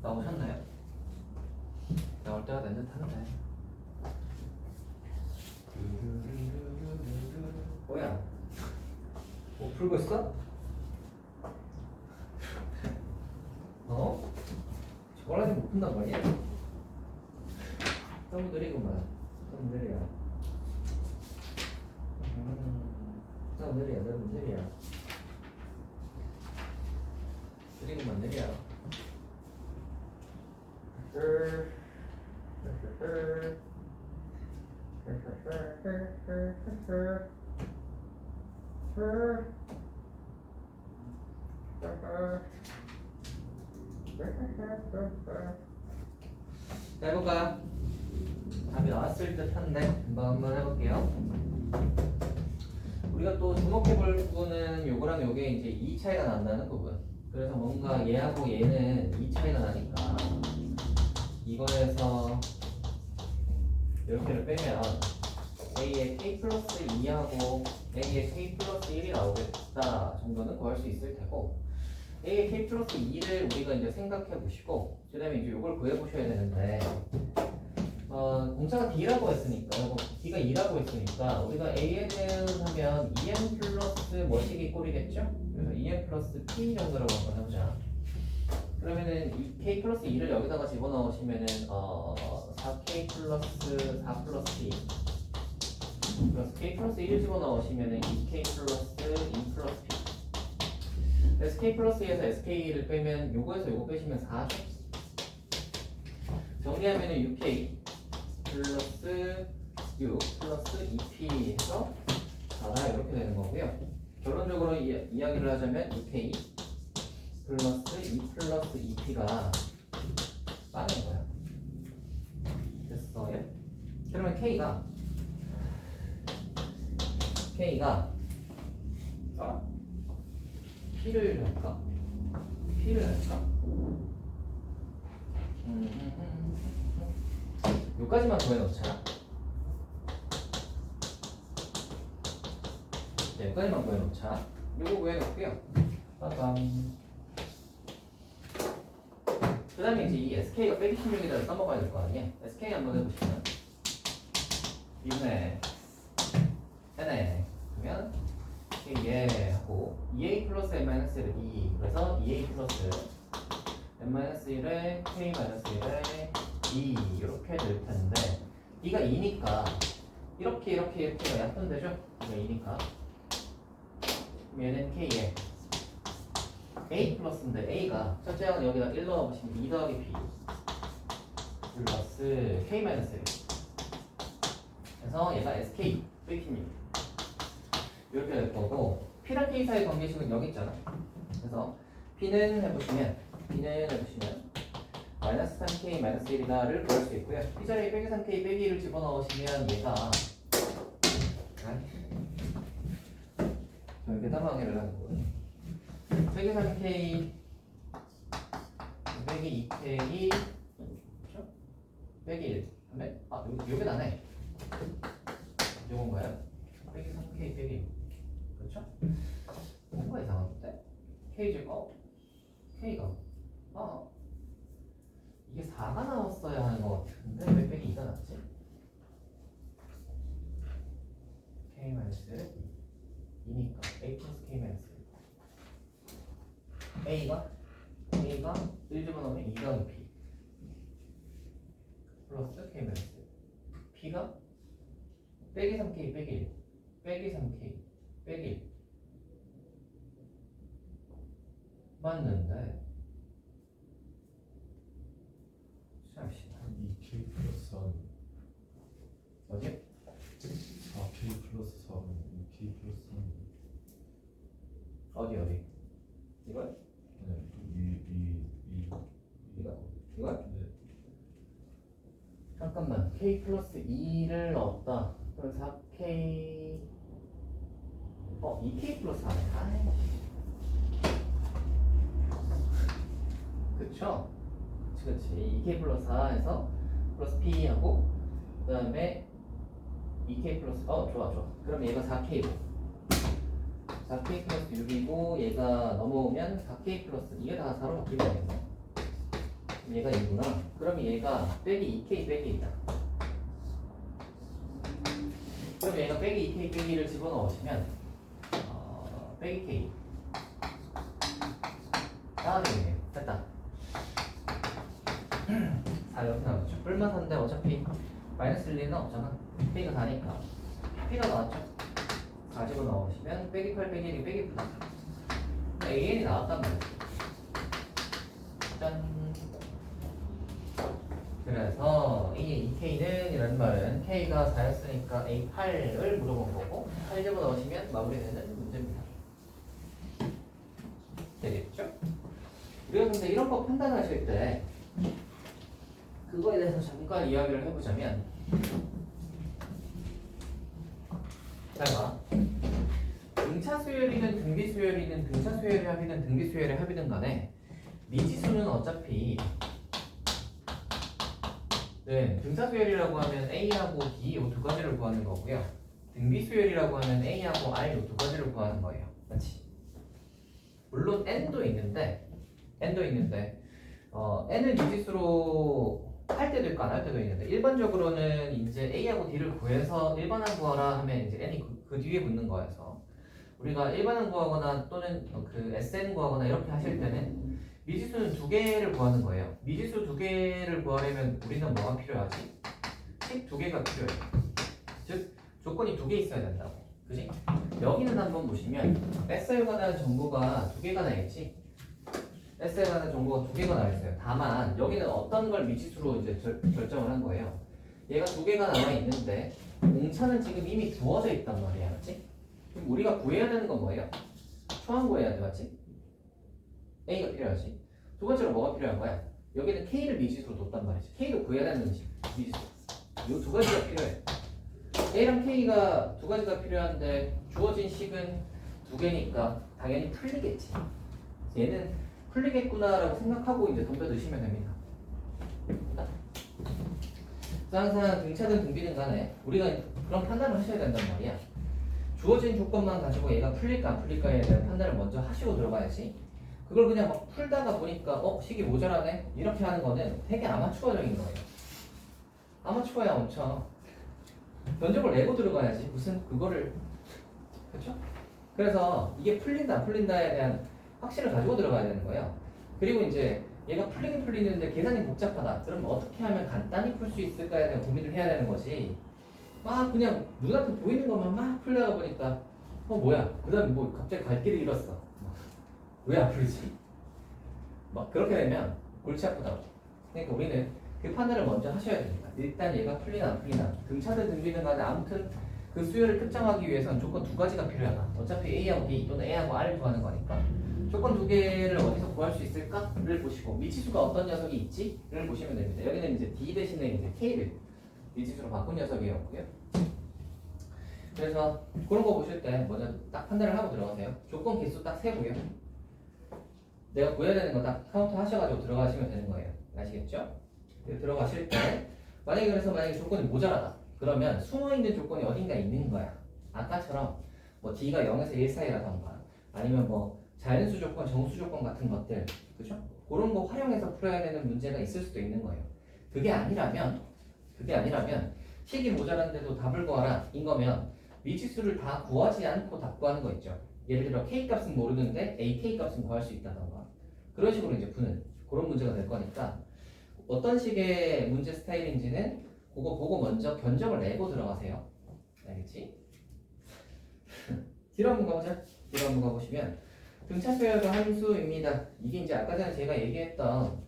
나오셨나요? 나올 때가 된 듯한데. 풀고 있어? 어? 저걸라도 못 푼단 말이야? 너무 느리구만. 너무 느려. 너무 느려, 너무 느려. 느리구만, 느려. 자, 해볼까요? 답이 나왔을 듯 한데 금방 한번 해볼게요. 우리가 또 주목해볼 부분은 요거랑 요게 이제 이 차이가 난다는 부분. 그래서 뭔가 얘하고 얘는 이 차이가 나니까 이거에서 이렇게를 빼면 A의 K 플러스 2하고 A의 K 플러스 1이 나오겠다 정도는 구할 수 있을 테고, A의 K 플러스 2를 우리가 이제 생각해 보시고, 그 다음에 이제 이걸 구해 보셔야 되는데, 공차가 D라고 했으니까, D가 2라고 했으니까, 우리가 AN을 하면 EN 플러스 뭐식이 꼴이겠죠? 그래서 EN 플러스 P 정도라고 한번 해보자. 그러면은 이 K 플러스 2를 여기다가 집어넣으시면은 4K 플러스 4 플러스 P 플러스 K 플러스 1을 집어넣으시면은 2K 플러스 2 플러스 P. 그래서 K 플러스 2에서 SK를 빼면 요거에서 요거 빼시면 4죠. 정리하면은 6K 플러스 6 플러스 2P 해서 4다 이렇게 되는 거고요. 결론적으로 이야기를 하자면 6K 플러스 2 플러스 2P가 빠는 거예요. 됐어요? 그러면 K가 P를 할까? P를 할까? 요까지만 구해놓자. 네, 여기까지만 구해놓자. 요거 구해놓을게요. 빠밤. 그 다음에 이제 이 SK가 빼기 16에다 써먹어야 될 거 아니에요? SK 한번 해보시면 이네 네네 그러면 얘 하고 2A 플러스 n-1을 2, 그래서 2A 플러스 n-1에 k-1에 2 이렇게 될 텐데, B가 2니까 이렇게가 약분되죠? B가 2니까 얘는 K에 A 플러스인데 A가 첫째 항은 여기다 1 넣어보시면 2 더하기 B 플러스 K-1 그래서 얘가 SK 빼기입니다. 이렇게 될 거고, P랑 K 사이 관계식은 여기 있잖아. 그래서 P는 해보시면 마이너스 3K 마이너스 1이다를 구할 수 있고요. P 자리에 빼기 3K 빼기 1을 집어넣으시면 얘가 이렇게 따방하기를 하는 거예요. 빼기 3K 빼기 2K 그렇죠? 빼기 1 하면 요게 나네. 요건가요? 빼기 3K 빼기 1 그렇죠? 뭔가 이상한데? K제곱 K가 이게 4가 나왔어야 하는 것 같은데 왜 빼기 2가 났지? K 마이너스 2니까 A 플러스 K 마이너스 1 A가 1 집어넣으면 2 더하기 P 플러스 K 마이너스 1 P가 빼기 3K 빼기 1 빼기 3K 빼기 1 맞는데 잠시만 2K 플러스 3 어디? 4K 플러스 4 2K 플러스 3 어디? 이거요? 네, 이거? 네. 잠깐만 K 플러스 2를 넣었다. 그럼 4K 2K 플러스 4네. 그쵸? 그치 2K 플러스 4에서 플러스 P하고 그 다음에 2K 플러스 좋아 그럼 얘가 4K고 4K 플러스 6이고 얘가 넘어오면 4K 플러스 이게 다 4로 바뀌면 얘가 2구나. 그럼 얘가 빼기 2K 빼기 1이다. 그럼 얘가 빼기 2K 빼기를 집어넣으시면 빼기 K 따라되네요. 됐다. 4 이렇게 나오죠. 뿔만 산데 어차피 마이너스 1리는 없잖아. K가 4니까 P가 나왔죠. 가지고 넣으시면 빼기 8 빼기 1이 빼기 9다. AN이 나왔단 말이야. 짠. 그래서 이 K는 이런 말은 K가 4였으니까 A8을 물어본 거고 8 집어넣으시면 마무리되는 문제입니다. 되겠죠? 우리가 근데 이런 거 판단하실 때 그거에 대해서 잠깐 이야기를 해보자면 잘 봐. 등차 수열이든 등비 수열이든 등차 수열의 합이든 등비 수열의 합이든 간에 미지수는 어차피 등차 수열이라고 하면 A하고 D 이 두 가지를 구하는 거고요. 등비 수열이라고 하면 A하고 R 이 두 가지를 구하는 거예요. 맞지? 물론 N도 있는데 N을 미지수로 할 때도 있고 안 할 때도 있는데 일반적으로는 이제 A하고 D를 구해서 일반항 구하라 하면 이제 N이 그 뒤에 붙는 거여서 우리가 일반항 구하거나 또는 그 SN 구하거나 이렇게 하실 때는 미지수는 두 개를 구하는 거예요. 미지수 두 개를 구하려면 우리는 뭐가 필요하지? 식 두 개가 필요해요. 즉 조건이 두 개 있어야 된다고. 그지? 여기는 한번 보시면 S에 관한 정보가 두 개가 나있지. S에 관한 정보가 두 개가 나있어요. 다만 여기는 어떤 걸 미지수로 이제 결정을 한 거예요. 얘가 두 개가 나와 있는데 공차는 지금 이미 두어져 있단 말이야, 맞지? 그럼 우리가 구해야 되는 건 뭐예요? 초항 구해야 돼, 맞지? A가 필요하지. 두 번째로 뭐가 필요한 거야? 여기는 K를 미지수로 뒀단 말이지. K도 구해야 되는 미지수. 이 두 가지가 필요해. A랑 K가 두 가지가 필요한데 주어진 식은 두 개니까 당연히 풀리겠지. 얘는 풀리겠구나라고 생각하고 이제 덤벼드시면 됩니다. 항상 등차든 등비든 간에 우리가 그런 판단을 하셔야 된단 말이야. 주어진 조건만 가지고 얘가 풀릴까 안 풀릴까에 대한 판단을 먼저 하시고 들어가야지. 그걸 그냥 막 풀다가 보니까 식이 모자라네? 이렇게 하는 거는 되게 아마추어적인 거예요. 아마추어야 엄청. 면접을 내고 들어가야지. 무슨 그거를. 그렇죠? 그래서 이게 풀린다 안 풀린다에 대한 확신을 가지고 들어가야 되는 거예요. 그리고 이제 얘가 풀리긴 풀리는데 계산이 복잡하다. 그럼 어떻게 하면 간단히 풀 수 있을까에 대한 고민을 해야 되는 거지. 막 그냥 눈앞에 보이는 것만 막 풀다가 보니까 뭐야. 그 다음에 뭐 갑자기 갈 길을 잃었어. 왜 안 풀리지? 막 그렇게 되면 골치 아프다고. 그러니까 우리는 그 판단을 먼저 하셔야 됩니다. 일단 얘가 풀리나 안 풀리나 등차든 등비든 간에 아무튼 그 수열을 특정하기 위해서는 조건 두 가지가 필요하다. 어차피 A하고 D 또는 A하고 R을 구하는 거니까 조건 두 개를 어디서 구할 수 있을까를 보시고 미지수가 어떤 녀석이 있지를 보시면 됩니다. 여기는 이제 D 대신에 이제 K를 미지수로 바꾼 녀석이었고요. 그래서 그런 거 보실 때 먼저 딱 판단을 하고 들어가세요. 조건 개수 딱 세고요. 내가 구해야 되는 거 딱 카운트 하셔가지고 들어가시면 되는 거예요. 아시겠죠? 들어가실 때 만약에 조건이 모자라다. 그러면 숨어있는 조건이 어딘가 있는 거야. 아까처럼 뭐 D가 0에서 1 사이라던가 아니면 뭐 자연수 조건, 정수 조건 같은 것들 그죠? 그런 거 활용해서 풀어야 되는 문제가 있을 수도 있는 거예요. 그게 아니라면 식이 모자란데도 답을 구하라 인 거면 미지수를 다 구하지 않고 답 구하는 거 있죠. 예를 들어 K 값은 모르는데 AK 값은 구할 수 있다던가 그런 식으로 이제 푸는 그런 문제가 될 거니까 어떤 식의 문제 스타일인지는 그거 보고 먼저 견적을 내고 들어가세요. 알겠지? 뒤로 한번 가보자. 뒤로 한번 가보시면 등차 수열과 함수입니다. 이게 이제 아까 전에 제가 얘기했던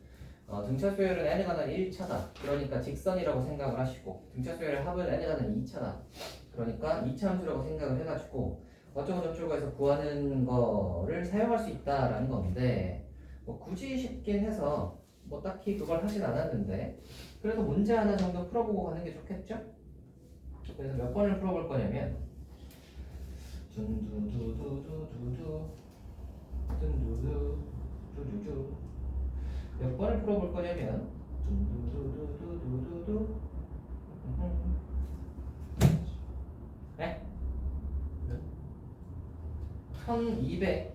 등차 수열은 n에 관한 1차다. 그러니까 직선이라고 생각을 하시고 등차 수열의 합은 n에 관한 2차다. 그러니까 2차 함수라고 생각을 해가지고 어쩌고저쩌고 해서 구하는 거를 사용할 수 있다라는 건데 뭐 굳이 쉽긴 해서 뭐 딱히 그걸 하진 않았는데 그래도 문제 하나 정도 풀어보고 가는 게 좋겠죠? 그래서 몇 번을 풀어볼 거냐면 둔두두두두두두 둔두두두두두 몇 번을 풀어볼 거냐면 둔두두두두두두 네? 1200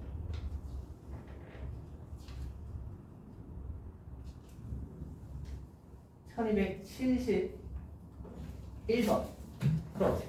1271번 풀어보세요.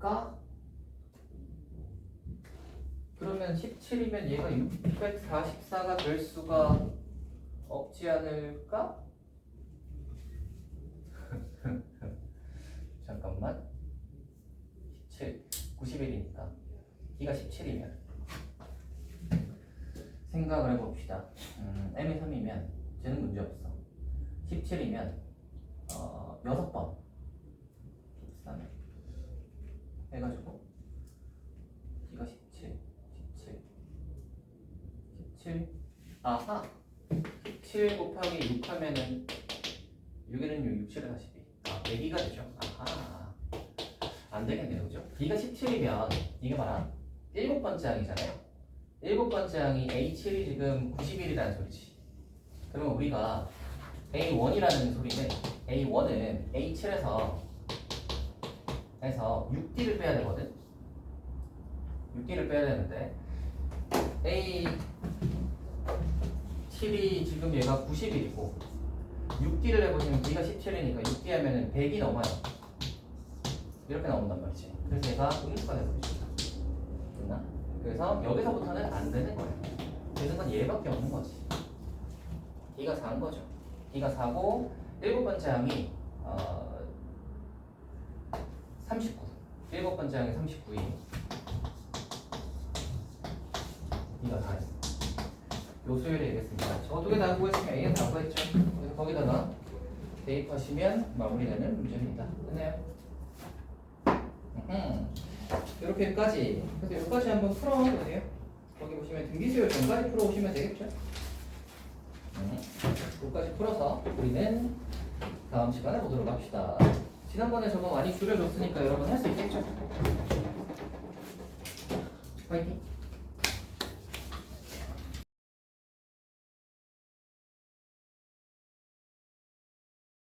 아닐까? 그러면 17이면 얘가 644가 될 수가 없지 않을까? 잠깐만. 17, 91이니까 D가 17이면 생각을 해봅시다. M이 3이면 쟤는 문제 없어. 17이면 6번 13 해가지고 D가 17 아하 17 곱하기 6 하면은 6에는 6, 7은 42 100이가 되죠. 아하 안 되겠네요, 그죠? D가 17이면 이게 봐라 7번째 항이잖아요. 7번째 항이 A7이 지금 91이라는 소리지. 그러면 우리가 A1이라는 소리는 A1은 A7에서 6D를 빼야 되거든. 6D를 빼야 되는데 A7이 지금 얘가 91이고 6D를 해보시면 D가 17이니까 6D 하면은 100이 넘어요. 이렇게 나온단 말이지. 그래서 얘가 음수가 돼버리죠. 됐나? 그래서 여기서부터는 안 되는 거예요. 되는 건 얘밖에 없는 거지. D가 4인 거죠. D가 4고 7번째 항이 39. 7번째 항이 39이 D가 4예요. 요 수열이 되겠습니다. 저 두 개 다 구했으면 A는 다 구했죠. 그래서 거기다가 대입하시면 마무리되는 문제입니다. 됐나요? 이렇게까지. 그래서 여기까지 한번 풀어보세요. 거기 보시면 등비수열 전까지 풀어오시면 되겠죠. 여기까지 풀어서 우리는 다음 시간에 보도록 합시다. 지난번에 저거 많이 줄여줬으니까 여러분 할 수 있겠죠? 화이팅!